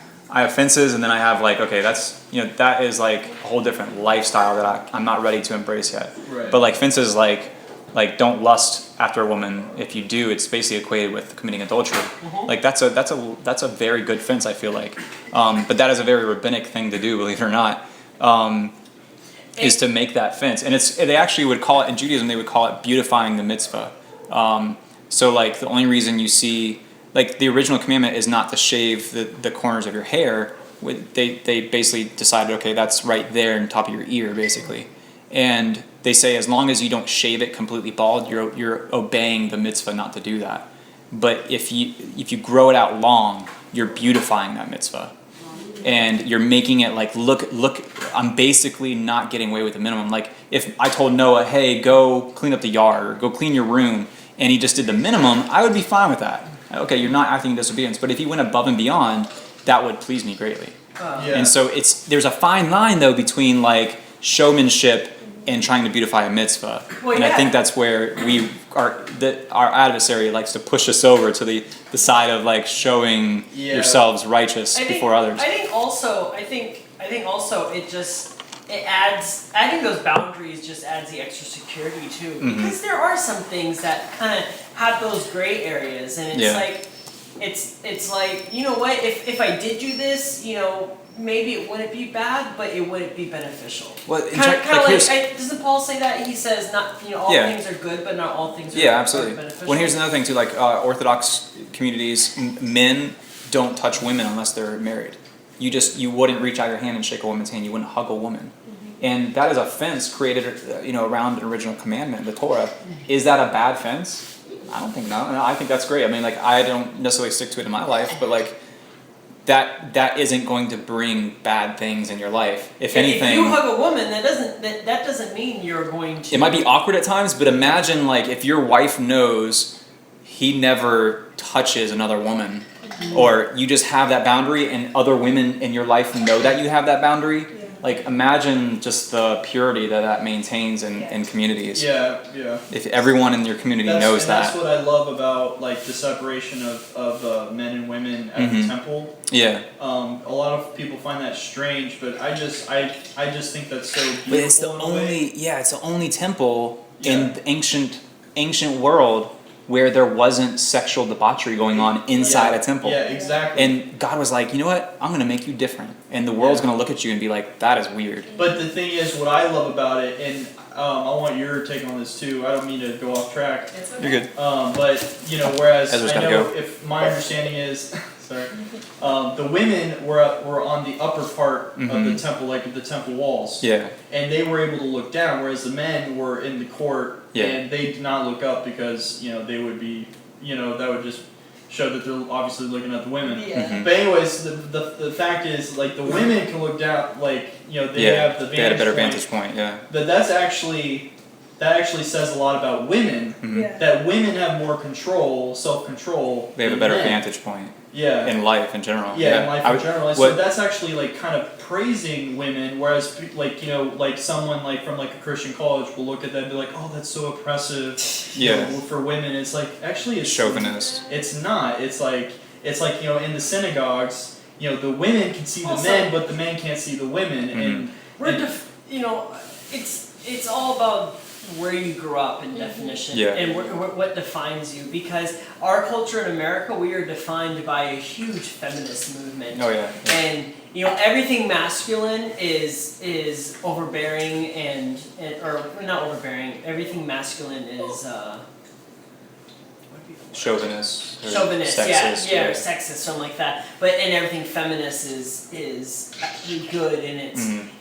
fences, and then I have like that's that is like a whole different lifestyle that I'm not ready to embrace yet. Right. But like fences like don't lust after a woman. If you do, it's basically equated with committing adultery. Like that's a very good fence, I feel like. But that is a very rabbinic thing to do, believe it or not. is to make that fence. And they actually would call it, in Judaism, they would call it beautifying the mitzvah. So like the only reason you see, like the original commandment is not to shave the corners of your hair. They basically decided, okay, that's right there on top of your ear, basically. And they say as long as you don't shave it completely bald, you're obeying the mitzvah not to do that. But if you grow it out long, you're beautifying that mitzvah. And you're making it like, look, I'm basically not getting away with the minimum. Like if I told Noah, hey, go clean up the yard or go clean your room, and he just did the minimum, I would be fine with that. Okay, you're not acting in disobedience. But if he went above and beyond, that would please me greatly. And so there's a fine line though between like showmanship and trying to beautify a mitzvah. I think that's where our adversary likes to push us over to the side of like showing yourselves righteous before others. I think also it adds, adding those boundaries just adds the extra security too. Mm-hmm. Because there are some things that kind of have those gray areas, and it's like it's like, you know what, if I did do this, you know, maybe it wouldn't be bad, but it wouldn't be beneficial. Well, kind of like doesn't Paul say that? He says not, you know, all things are good, but not all things are absolutely. beneficial. Well, here's another thing too, like Orthodox communities, men don't touch women unless they're married. You wouldn't reach out your hand and shake a woman's hand. You wouldn't hug a woman. And that is a fence created, around an original commandment, the Torah. Is that a bad fence? I don't think no. I think that's great. I mean, like, I don't necessarily stick to it in my life, but like, that isn't going to bring bad things in your life. If anything, if you hug a woman, that doesn't mean you're going to. It might be awkward at times, but imagine like if your wife knows he never touches another woman, or you just have that boundary, and other women in your life know that you have that boundary. Like, imagine just the purity that maintains in communities. Yeah. If everyone in your community knows that. That's what I love about like the separation of men and women at the temple. Yeah. A lot of people find that strange, but I just think that's so beautiful. But it's the only temple in the ancient world where there wasn't sexual debauchery going on inside a temple. Yeah, exactly. And God was like, you know what? I'm going to make you different. And the world's going to look at you and be like, that is weird. But the thing is, what I love about it, and I want your take on this too. I don't mean to go off track. It's okay. You're good. But, whereas Ezra's I gotta know go. if my understanding is, sorry, the women were on the upper part of the temple, like the temple walls. Yeah. And they were able to look down, whereas the men were in the court, and they did not look up because, they would be, that would just show that they're obviously looking at the women. Yeah. But anyways, the fact is, like, the women can look down, like, they have the vantage point. They had a better vantage point, yeah. But that actually says a lot about women, that women have more control, self-control. They have a better vantage point. Yeah. In life in general. Yeah, in life in general. So that's actually like kind of praising women, whereas like like someone like from like a Christian college will look at that and be like, oh, that's so oppressive. For women, it's like actually it's chauvinist. It's not. It's like in the synagogues, the women can see the men, but the men can't see the women, and it's all about where you grew up in definition and what defines you, because our culture in America, we are defined by a huge feminist movement. And everything masculine is overbearing or not overbearing. Everything masculine is chauvinist, sexist, or sexist, something like that. And everything feminist is actually good, and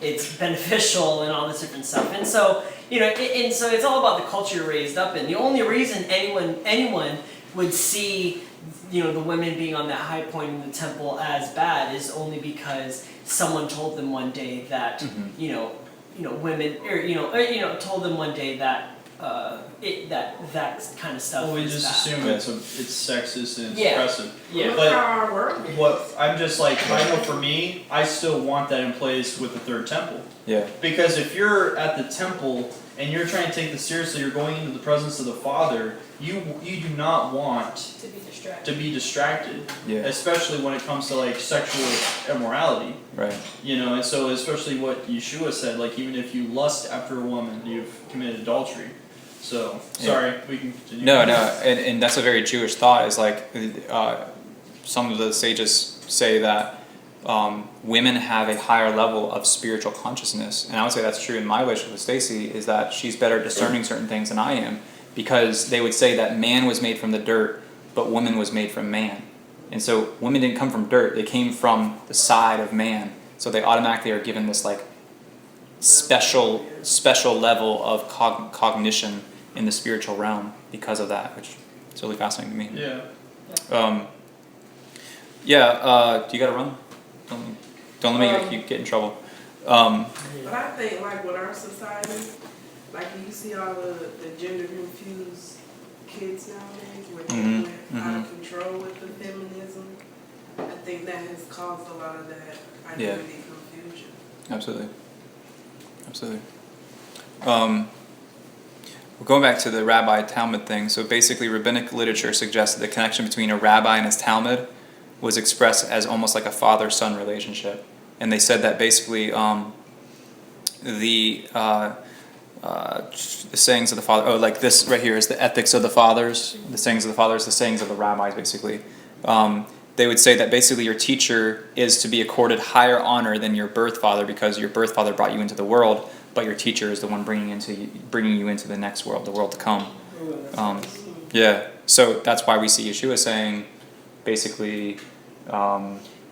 it's beneficial and all this different stuff. And so and so it's all about the culture you're raised up in. The only reason anyone would see the women being on that high point in the temple as bad is only because someone told them one day that women told them one day that that kind of stuff. Well, we just assume it's sexist and it's oppressive. Yeah. But what I'm just like, I know for me, I still want that in place with the third temple. Yeah. Because if you're at the temple and you're trying to take this seriously, you're going into the presence of the Father, you do not want to be distracted. Yeah. Especially when it comes to like sexual immorality. Right. And so especially what Yeshua said, like even if you lust after a woman, you've committed adultery. So sorry, we can continue. No, and that's a very Jewish thought. Is like some of the sages say that women have a higher level of spiritual consciousness. And I would say that's true in my relationship with Stacy, is that she's better at discerning certain things than I am, because they would say that man was made from the dirt, but woman was made from man. And so women didn't come from dirt, they came from the side of man. So they automatically are given this like special level of cognition in the spiritual realm because of that, which is really fascinating to me. Yeah. Do you gotta run? Don't let me get in trouble. But I think, like, with our society, like, you see all the gender confused kids nowadays, where they went out of control with the feminism. I think that has caused a lot of that identity confusion. Absolutely. Going back to the rabbi-talmud thing, so basically rabbinic literature suggests that the connection between a rabbi and his talmud was expressed as almost like a father-son relationship. And they said that basically the sayings of the father, like this right here is the ethics of the fathers, the sayings of the fathers, the sayings of the rabbis, basically. They would say that basically your teacher is to be accorded higher honor than your birth father, because your birth father brought you into the world, but your teacher is the one bringing you into the next world, the world to come. So that's why we see Yeshua saying, basically,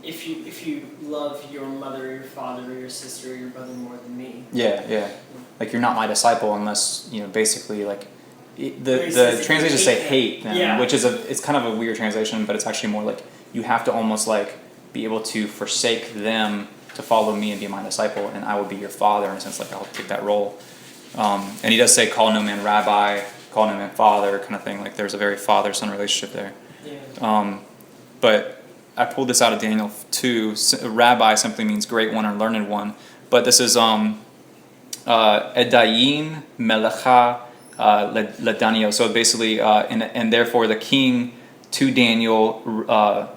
if you love your mother, your father, or your sister, or your brother more than me. Like you're not my disciple unless, basically like the translations say hate them, which is it's kind of a weird translation, but it's actually more like you have to almost like be able to forsake them to follow me and be my disciple, and I will be your father, in a sense, like I'll take that role. And he does say, call no man rabbi, call no man father, kind of thing. Like there's a very father-son relationship there. But I pulled this out of Daniel 2. Rabbi simply means great one or learned one. But this is Edayin Melecha Ledanio. So basically, and therefore the king to Daniel,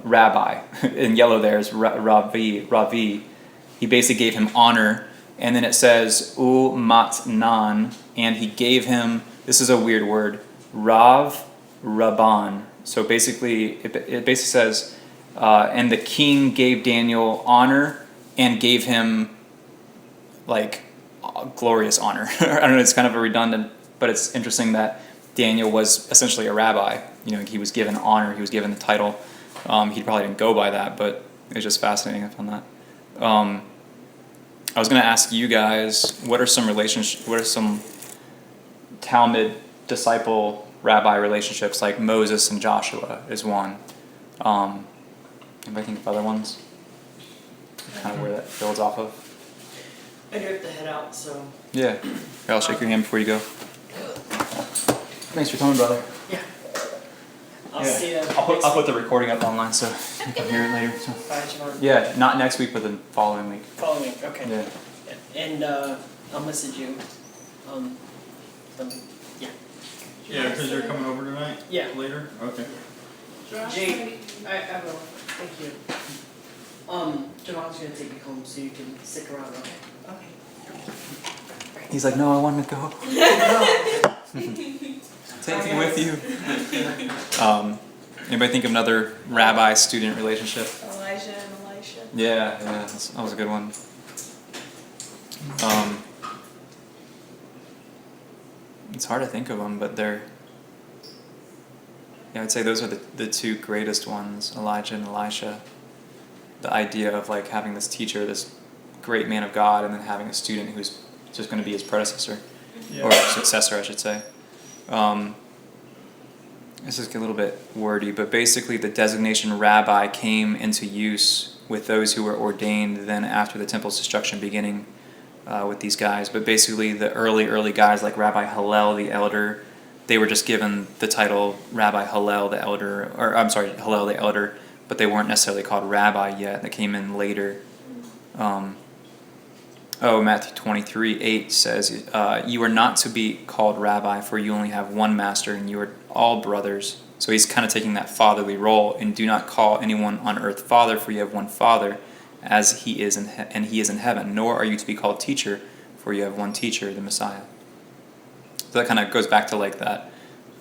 rabbi. In yellow there is Ravi. He basically gave him honor. And then it says, U matnan, and he gave him, this is a weird word, Rav Rabban. So basically, it basically says, and the king gave Daniel honor and gave him like glorious honor. I don't know, it's kind of a redundant, but it's interesting that Daniel was essentially a rabbi. He was given honor, he was given the title. He probably didn't go by that, but it was just fascinating. I found that. I was going to ask you guys, what are some Talmud disciple rabbi relationships, like Moses and Joshua is one. Anybody think of other ones? Kind of where that builds off of? I do have to head out, so. Yeah. Here, I'll shake your hand before you go. Thanks for coming, brother. Yeah. I'll see you. I'll put the recording up online so you can hear it later. So. Bye, John. Yeah, not next week, but the following week. Following week, okay. Yeah. And I'll message you. Yeah, because you're coming over tonight? Yeah. Later? Okay. Jake, I will. Thank you. Jamal's gonna take you home so you can stick around, okay? Okay. He's like, no, I want to go. Take me with you. Anybody think of another rabbi-student relationship? Elijah and Elisha. Yeah, that was a good one. It's hard to think of them, but I'd say those are the two greatest ones, Elijah and Elisha. The idea of like having this teacher, this great man of God, and then having a student who's just going to be his predecessor, or successor, I should say. This is a little bit wordy, but basically the designation rabbi came into use with those who were ordained then after the temple's destruction beginning with these guys. But basically the early guys like Rabbi Hillel the elder, they were just given the title Rabbi Hillel the elder, Hillel the elder, but they weren't necessarily called rabbi yet. They came in later. Matthew 23:8 says, you are not to be called rabbi, for you only have one master, and you are all brothers. So he's kind of taking that fatherly role. And do not call anyone on earth father, for you have one Father, as he is and he is in heaven. Nor are you to be called teacher, for you have one teacher, the Messiah. So that kind of goes back to like that.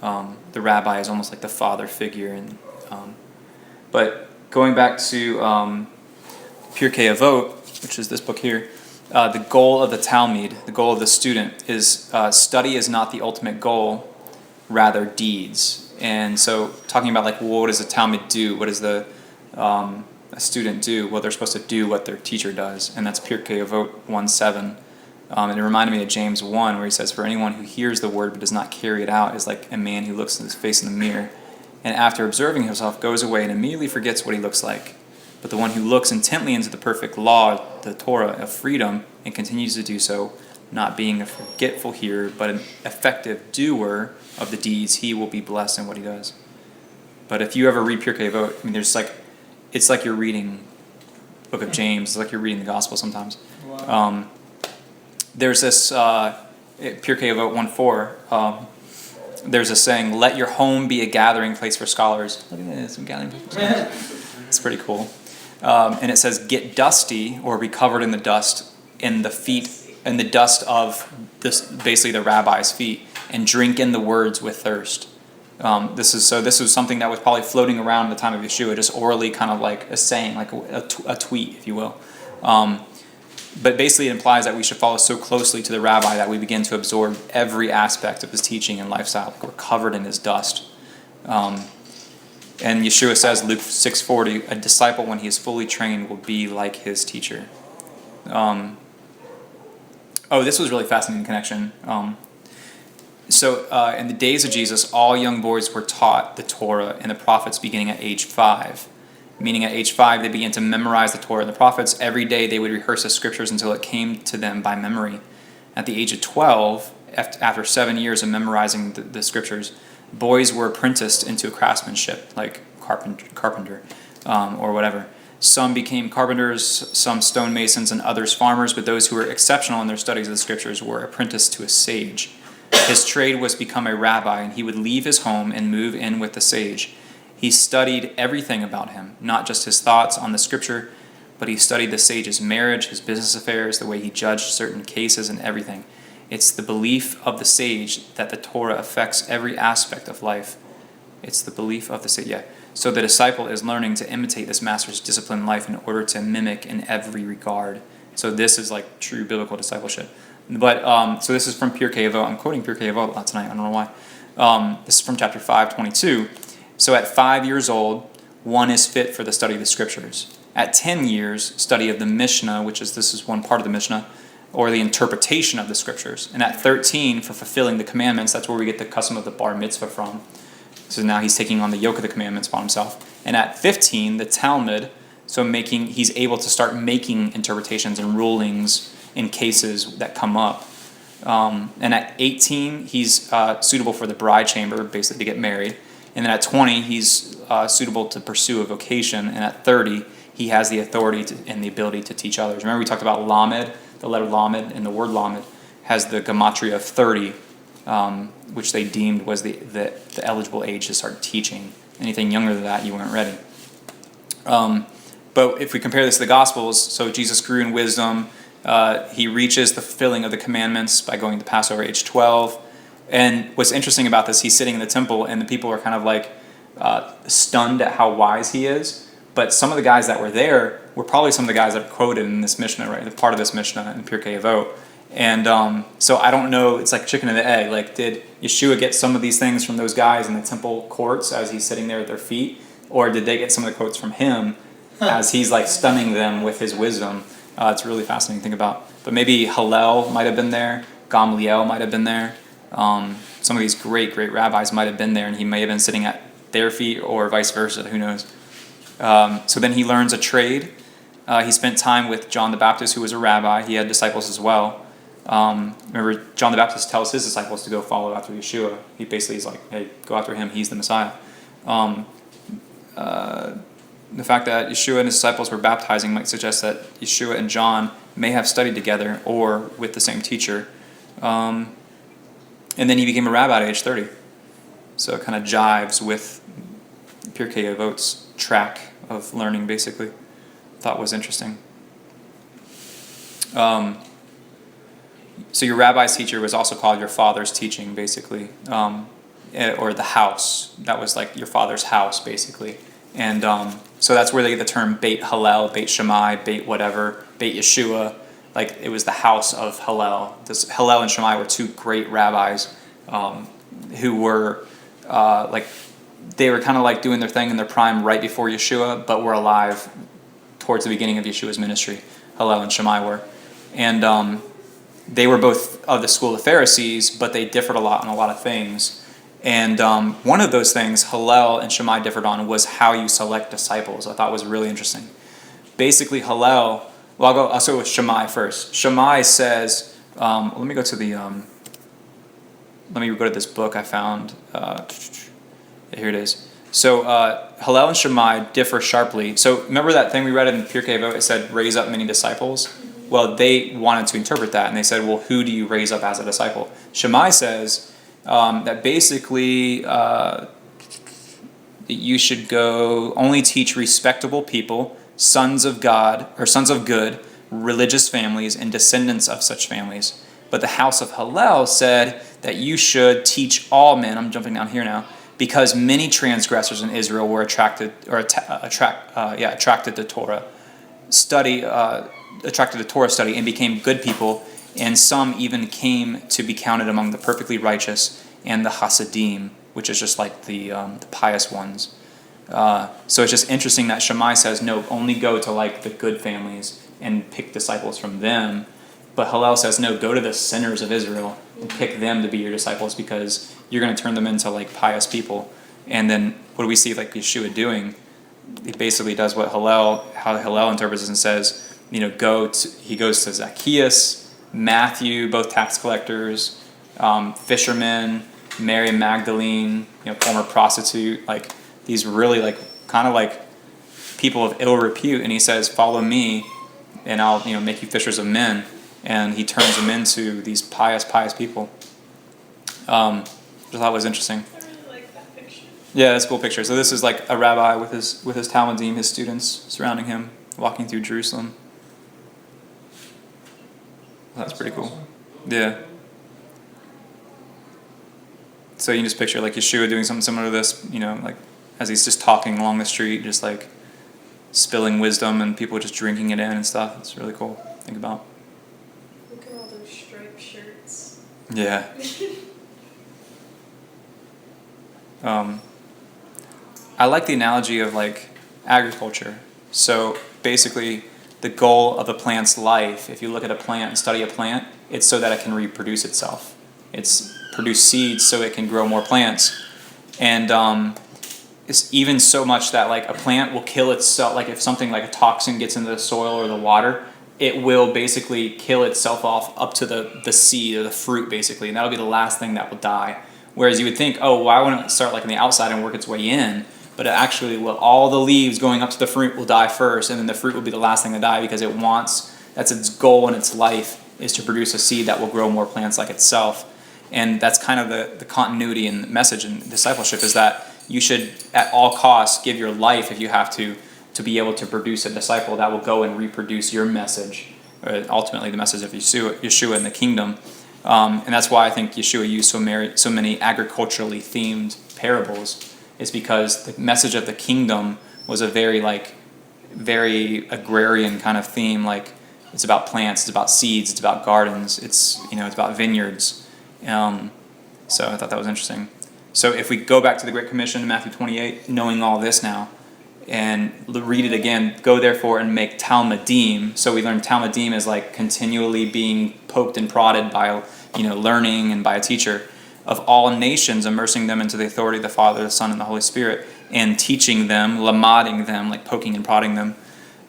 The rabbi is almost like the father figure. But going back to Pirkei Avot, which is this book here, the goal of the Talmud, the goal of the student, is study is not the ultimate goal, rather deeds. And so talking about like, well, what does the Talmud do? What does a student do? Well, they're supposed to do what their teacher does, and that's Pirkei Avot 1:7. And it reminded me of James 1, where he says, for anyone who hears the word but does not carry it out is like a man who looks in his face in the mirror, and after observing himself goes away and immediately forgets what he looks like. But the one who looks intently into the perfect law, the Torah of freedom, and continues to do so, not being a forgetful hearer, but an effective doer of the deeds, he will be blessed in what he does. But if you ever read Pirkei Avot, I mean, it's like you're reading Book of James. It's like you're reading the Gospel sometimes. Wow. There's this Pirkei Avot 1:4. There's a saying, "Let your home be a gathering place for scholars." Look at this, gathering place for scholars. It's pretty cool. And it says, "Get dusty, or be covered in the dust, in the dust of this, basically the rabbi's feet, and drink in the words with thirst." This was something that was probably floating around at the time of Yeshua, just orally, kind of like a saying, like a tweet, if you will. But basically it implies that we should follow so closely to the rabbi that we begin to absorb every aspect of his teaching and lifestyle. Like we're covered in his dust. And Yeshua says, Luke 6:40, a disciple when he is fully trained will be like his teacher. This was a really fascinating connection. So in the days of Jesus, all young boys were taught the Torah and the prophets beginning at age 5. Meaning at age 5, they began to memorize the Torah and the prophets. Every day they would rehearse the scriptures until it came to them by memory. At the age of 12, after 7 years of memorizing the scriptures, boys were apprenticed into craftsmanship, like carpenter or whatever. Some became carpenters, some stonemasons, and others farmers, but those who were exceptional in their studies of the scriptures were apprenticed to a sage. His trade was become a rabbi, and he would leave his home and move in with the sage. He studied everything about him, not just his thoughts on the scripture, but he studied the sage's marriage, his business affairs, the way he judged certain cases, and everything. It's the belief of the sage that the Torah affects every aspect of life. It's the belief of the sage, yeah. So the disciple is learning to imitate this master's disciplined life in order to mimic in every regard. So this is like true biblical discipleship. But so this is from Pirkei Avot. I'm quoting Pirkei Avot a lot tonight. I don't know why. This is from chapter 5:22. So at 5 years old, one is fit for the study of the scriptures. At 10 years, study of the Mishnah, this is one part of the Mishnah, or the interpretation of the scriptures. And at 13, for fulfilling the commandments, that's where we get the custom of the bar mitzvah from. So now he's taking on the yoke of the commandments upon himself. And at 15, the Talmud, he's able to start making interpretations and rulings in cases that come up. And at 18, he's suitable for the bride chamber, basically to get married. And then at 20, he's suitable to pursue a vocation. And at 30, he has the authority and the ability to teach others. Remember we talked about Lamed, the letter Lamed, and the word Lamed has the gematria of 30, which they deemed was the eligible age to start teaching. Anything younger than that, you weren't ready. But if we compare this to the Gospels, so Jesus grew in wisdom. He reaches the fulfilling of the commandments by going to Passover age 12. And what's interesting about this, he's sitting in the temple, and the people are kind of like stunned at how wise he is. But some of the guys that were there were probably some of the guys that are quoted in this Mishnah, right? The part of this Mishnah in Pirkei Avot. And so I don't know, it's like chicken and the egg. Like, did Yeshua get some of these things from those guys in the temple courts as he's sitting there at their feet? Or did they get some of the quotes from him as he's like stunning them with his wisdom? It's really fascinating to think about. But maybe Hillel might have been there. Gamliel might have been there. Some of these great rabbis might have been there, and he may have been sitting at their feet or vice versa. Who knows? So then he learns a trade. He spent time with John the Baptist, who was a rabbi. He had disciples as well. Remember, John the Baptist tells his disciples to go follow after Yeshua. He basically is like, hey, go after him. He's the Messiah. The fact that Yeshua and his disciples were baptizing might suggest that Yeshua and John may have studied together or with the same teacher. And then he became a rabbi at age 30. So it kind of jives with Pirkei Avot's track of learning, basically. Thought was interesting. So your rabbi's teacher was also called your father's teaching, basically. Or the house. That was like your father's house, basically. And so that's where they get the term Beit Hillel, Beit Shammai, Beit whatever, Beit Yeshua. Like it was the house of Hillel. Hillel and Shammai were two great rabbis who were they were kind of like doing their thing in their prime right before Yeshua, but were alive towards the beginning of Yeshua's ministry. Hillel and Shammai were. And they were both of the school of Pharisees, but they differed a lot on a lot of things. And one of those things Hillel and Shammai differed on was how you select disciples. I thought was really interesting. Basically, Hillel, well, I'll start with Shammai first. Shammai says, let me go to this book I found. Here it is. So Hillel and Shammai differ sharply. So remember that thing we read in Pirkei Avot? It said, raise up many disciples. Well, they wanted to interpret that, and they said, well, who do you raise up as a disciple? Shammai says that basically you should go only teach respectable people, sons of God, or sons of good, religious families, and descendants of such families. But the house of Hillel said that you should teach all men. I'm jumping down here now. Because many transgressors in Israel were attracted to Torah attracted to Torah study and became good people, and some even came to be counted among the perfectly righteous and the Hasidim, which is just like the pious ones. So it's just interesting that Shammai says, no, only go to like the good families and pick disciples from them. But Hillel says, no, go to the sinners of Israel and pick them to be your disciples, because you're going to turn them into like pious people. And then what do we see like Yeshua doing? He basically does what how Hillel interprets it and says, he goes to Zacchaeus, Matthew, both tax collectors, fishermen, Mary Magdalene, former prostitute, like these really like kind of like people of ill repute, and he says, follow me and I'll make you fishers of men. And he turns them into these pious people. Which I thought was interesting. I really like that picture. Yeah, that's a cool picture. So this is like a rabbi with his Talmudim, his students surrounding him, walking through Jerusalem. That's pretty cool. Yeah. So you can just picture like Yeshua doing something similar to this, like as he's just talking along the street, just like spilling wisdom and people just drinking it in and stuff. It's really cool to think about. Look at all those striped shirts. Yeah. I like the analogy of like agriculture. So basically, the goal of a plant's life, if you look at a plant and study a plant, it's so that it can reproduce itself. It's produce seeds so it can grow more plants. And it's even so much that like a plant will kill itself. Like if something like a toxin gets into the soil or the water, it will basically kill itself off up to the seed or the fruit basically. And that'll be the last thing that will die. Whereas you would think, oh, why wouldn't it start like on the outside and work its way in? But it actually will, all the leaves going up to the fruit will die first, and then the fruit will be the last thing to die, because that's its goal in its life, is to produce a seed that will grow more plants like itself. And that's kind of the continuity and message in discipleship, is that you should at all costs give your life, if you have to be able to produce a disciple that will go and reproduce your message, or ultimately the message of Yeshua and the kingdom. And that's why I think Yeshua used so many agriculturally themed parables, is because the message of the kingdom was a very agrarian kind of theme. Like it's about plants, it's about seeds, it's about gardens, it's about vineyards. So I thought that was interesting. So if we go back to the Great Commission in Matthew 28, knowing all this now, and read it again, go therefore and make Talmudim. So we learned Talmudim is like continually being poked and prodded by learning and by a teacher, of all nations, immersing them into the authority of the Father, the Son, and the Holy Spirit, and teaching them, lamading them, like poking and prodding them,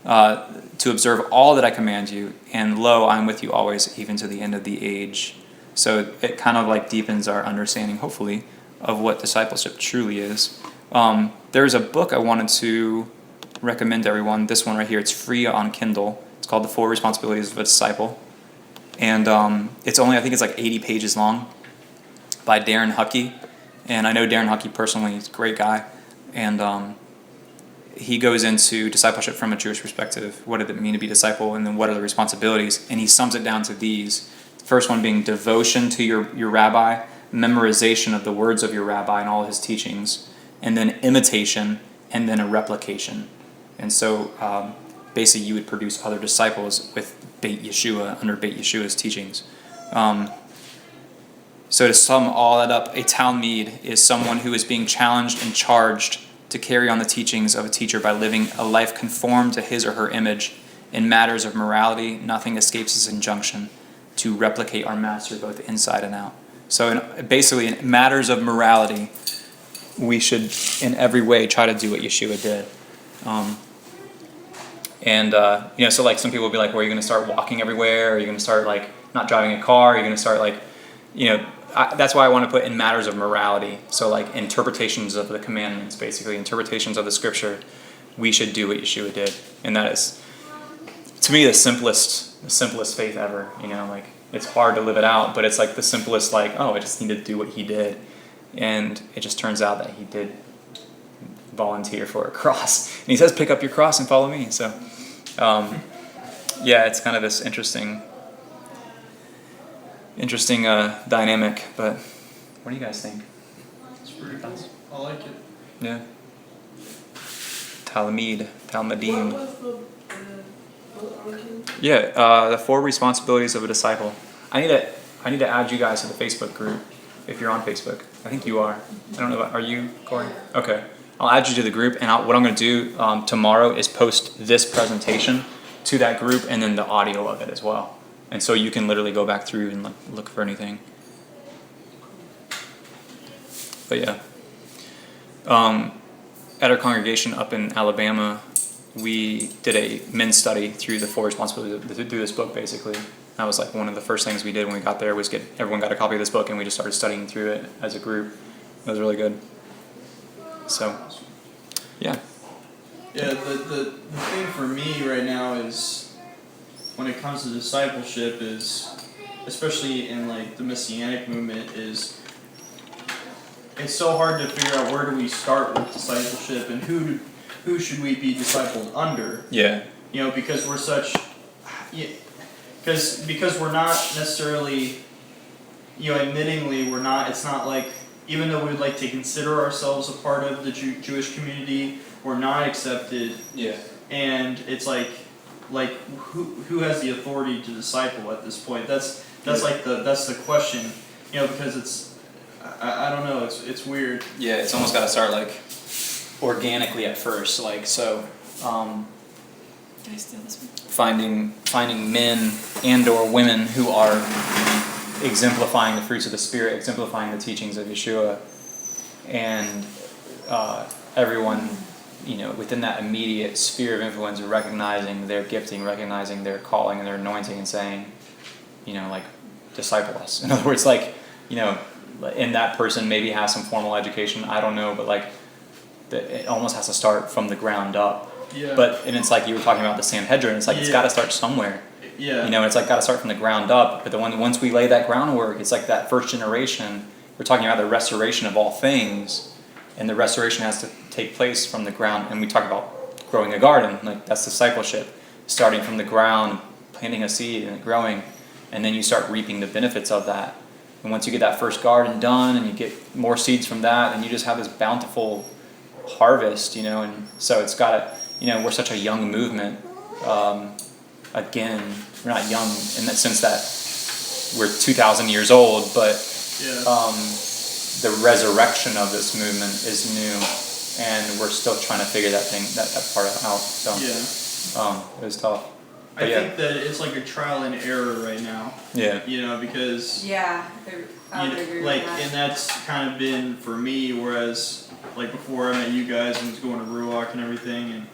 to observe all that I command you. And lo, I'm with you always, even to the end of the age. So it kind of like deepens our understanding, hopefully, of what discipleship truly is. There's a book I wanted to recommend to everyone. This one right here. It's free on Kindle. It's called The 4 Responsibilities of a Disciple. And it's only, I think it's like 80 pages long, by Darren Huckey. And I know Darren Huckey personally. He's a great guy. And he goes into discipleship from a Jewish perspective. What did it mean to be a disciple? And then what are the responsibilities? And he sums it down to these. The first one being devotion to your rabbi, memorization of the words of your rabbi and all his teachings, and then imitation, and then a replication. And so basically you would produce other disciples with Beit Yeshua, under Beit Yeshua's teachings. So to sum all that up, a Talmid is someone who is being challenged and charged to carry on the teachings of a teacher by living a life conformed to his or her image. In matters of morality, nothing escapes his injunction to replicate our master both inside and out. So basically, in matters of morality, we should in every way try to do what Yeshua did. So like some people will be like, well, are you going to start walking everywhere? Are you going to start like not driving a car? Are you going to start like, that's why I want to put in matters of morality. So like interpretations of the commandments, basically interpretations of the scripture, we should do what Yeshua did. And that is, to me, the simplest faith ever. Like it's hard to live it out, but it's like the simplest, like, oh, I just need to do what he did. And it just turns out that he did volunteer for a cross. And he says, pick up your cross and follow me. So, it's kind of this interesting dynamic. But what do you guys think? It's pretty cool. I like it. Yeah. Talmudim. What was the book on? Yeah, the 4 responsibilities of a disciple. I need to add you guys to the Facebook group if you're on Facebook. I think you are. I don't know. Are you, Corey? Okay. I'll add you to the group, and what I'm going to do tomorrow is post this presentation to that group and then the audio of it as well. And so you can literally go back through and look for anything. But yeah. At our congregation up in Alabama, we did a men's study through the 4 responsibilities through this book, basically. That was like one of the first things we did when we got there was everyone got a copy of this book and we just started studying through it as a group. It was really good. So, yeah. Yeah, the thing for me right now is when it comes to discipleship is, especially in like the Messianic movement, is it's so hard to figure out where do we start with discipleship and who should we be discipled under. Yeah. Because we're such, because we're not necessarily, admittingly we're not. It's not like, even though we'd like to consider ourselves a part of the Jewish community, we're not accepted. Yeah. And it's like who has the authority to disciple at this point? That's the question. Because it's I don't know. It's weird. Yeah, it's almost got to start like organically at first. Like so. Did I steal this one? Finding men and/or women who are exemplifying the fruits of the Spirit, exemplifying the teachings of Yeshua, and everyone, within that immediate sphere of influence, recognizing their gifting, recognizing their calling and their anointing, and saying, disciple us. In other words, and that person maybe has some formal education, I don't know, but it almost has to start from the ground up. Yeah. And it's like you were talking about the Sanhedrin. It's like it's got to start somewhere. Yeah. It's like got to start from the ground up. But once we lay that groundwork, it's like that first generation. We're talking about the restoration of all things, and the restoration has to take place from the ground. And we talk about growing a garden, like that's discipleship, starting from the ground, planting a seed and it growing, and then you start reaping the benefits of that. And once you get that first garden done, and you get more seeds from that, and you just have this bountiful harvest. And so it's got to. We're such a young movement. Again, we're not young in the sense that we're 2,000 years old, but the resurrection of this movement is new, and we're still trying to figure that part out. So it was tough. But I think that it's like a trial and error right now. Yeah. I Because would agree with that. and that's kind of been for me. Whereas like before I met you guys and was going to Ruach and everything, and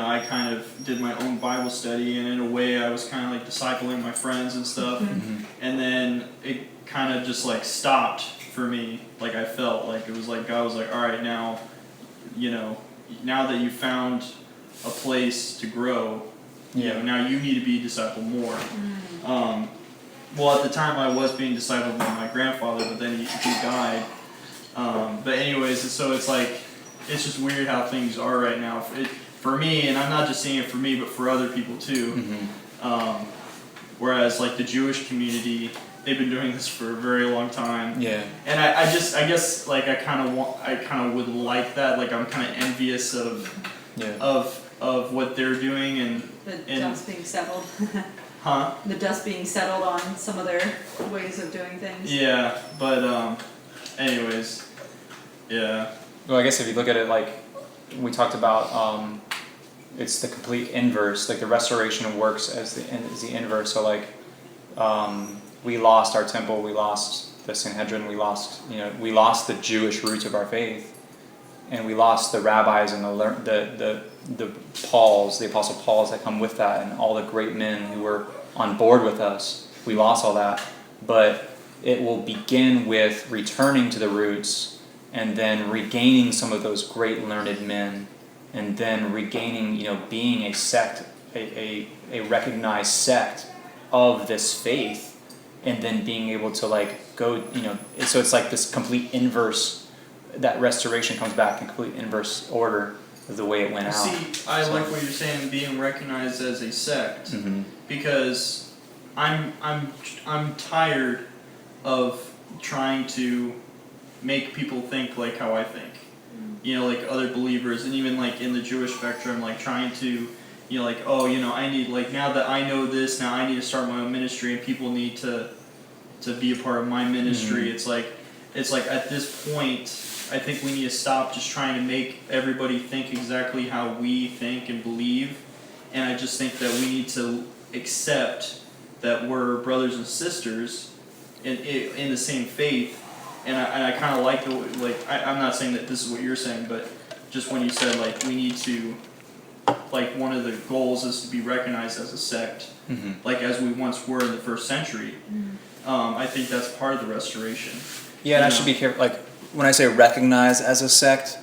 I kind of did my own Bible study, and in a way I was kind of like discipling my friends and stuff. Mm-hmm. And then it kind of just like stopped for me. Like I felt like it was like God was like, all right, now, now that you found a place to grow, now you need to be discipled more. Well, at the time I was being discipled by my grandfather, but then he died. But anyways, so it's like, it's just weird how things are right now. For me, and I'm not just saying it for me, but for other people too. Mm-hmm. Whereas like the Jewish community, they've been doing this for a very long time. Yeah. And I guess like I kind of would like that. Like I'm kind of envious of what they're doing and dust being settled. huh? The dust being settled on some of their ways of doing things. Yeah, but anyways, yeah. Well, I guess if you look at it like we talked about, it's the complete inverse. Like the restoration works as the inverse. So like, we lost our temple, we lost the Sanhedrin, we lost the Jewish roots of our faith, and we lost the rabbis and the Pauls, the Apostle Pauls that come with that, and all the great men who were on board with us. We lost all that, but it will begin with returning to the roots, and then regaining some of those great learned men, and then regaining, being a sect, a recognized sect of this faith, and then being able to like go, so it's like this complete inverse, that restoration comes back in complete inverse order of the way it went out. See, I like what you're saying, being recognized as a sect, because I'm tired of trying to make people think like how I think. Like other believers, and even like in the Jewish spectrum, like trying to, I need, like, now that I know this, now I need to start my own ministry, and people need to be a part of my ministry. It's like at this point, I think we need to stop just trying to make everybody think exactly how we think and believe, and I just think that we need to accept that we're brothers and sisters in the same faith. And I kind of like I'm not saying that this is what you're saying, but just when you said like we need to, like one of the goals is to be recognized as a sect, like as we once were in the first century. I think that's part of the restoration. Yeah, and I should be careful. Like when I say recognize as a sect,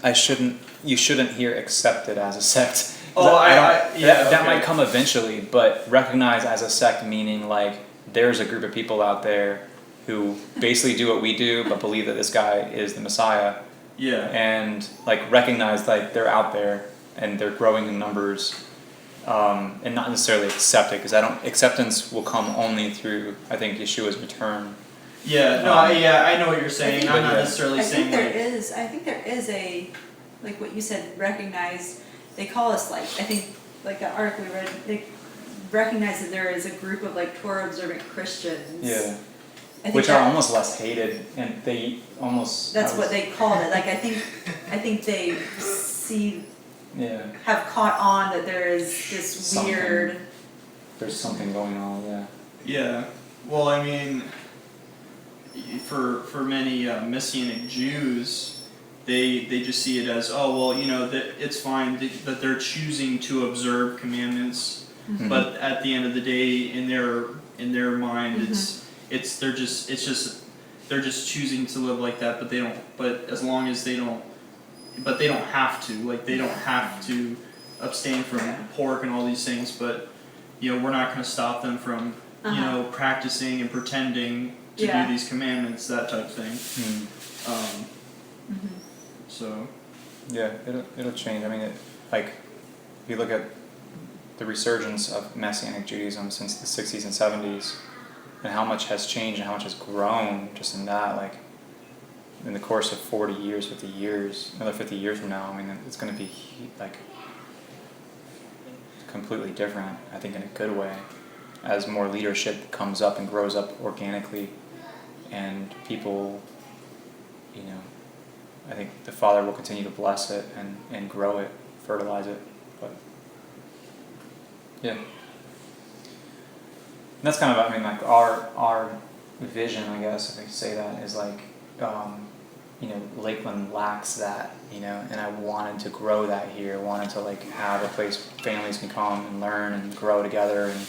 you shouldn't hear accepted as a sect. That might come eventually, but recognize as a sect meaning like there's a group of people out there who basically do what we do, but believe that this guy is the Messiah. Yeah. And like recognize like they're out there and they're growing in numbers, and not necessarily accept it, because acceptance will come only through, I think, Yeshua's return. Yeah. No. I know what you're saying. I'm not necessarily saying. I think there is a, like what you said, recognized. They call us like, I think like the article we read, they recognize that there is a group of like Torah observant Christians. Yeah. Which are almost less hated, and they almost. That's what they called it. Like I think they see. Yeah. Have caught on that there is this weird. There's something going on. Yeah. Yeah. Well, I mean, for many Messianic Jews, they just see it as, that it's fine that they're choosing to observe commandments, but at the end of the day, in their mind, they're just choosing to live like that, but they don't. But as long as they don't, but they don't have to. Like they don't have to abstain from pork and all these things. But we're not going to stop them from practicing and pretending to do these commandments, that type of thing. So. Yeah, it'll change. I mean, if you look at the resurgence of Messianic Judaism since the 60s and 70s. And how much has changed and how much has grown just in that, like, in the course of 40 years, 50 years, another 50 years from now, I mean, it's going to be, like, completely different, I think, in a good way, as more leadership comes up and grows up organically, and people, I think the Father will continue to bless it and grow it, fertilize it, but, yeah. And that's kind of, I mean, like our vision, I guess, if I could say that, is like, Lakeland lacks that, and I wanted to grow that here. Wanted to like have a place families can come and learn and grow together and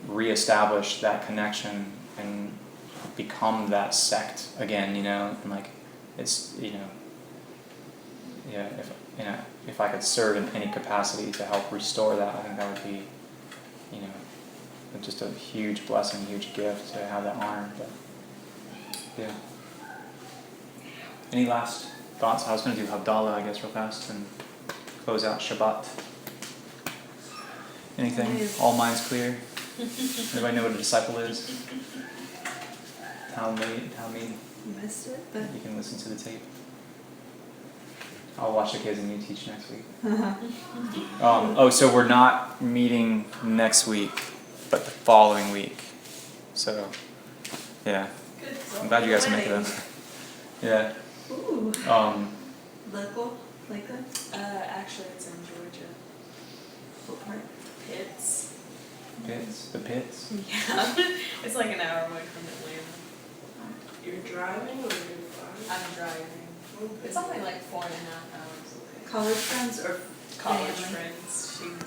reestablish that connection and become that sect again, and like it's, if I could serve in any capacity to help restore that, I think that would be, just a huge blessing, huge gift to have that honor. But yeah. Any last thoughts? I was going to do Havdalah, I guess, real fast and close out Shabbat. Anything? All minds clear? Everybody know what a disciple is? how many Missed it, but. you can listen to the tape. I'll watch the kids and you teach next week. So we're not meeting next week, but the following week. So, yeah. Good. I'm glad you guys can make it up. Yeah. Ooh. Local, like that? Actually, it's in Georgia. What part? Pitts. The pits. Yeah. It's like an hour away from Atlanta. You're driving or you're flying? I'm driving. It's only like 4.5 hours away. College friends or College family? friends. She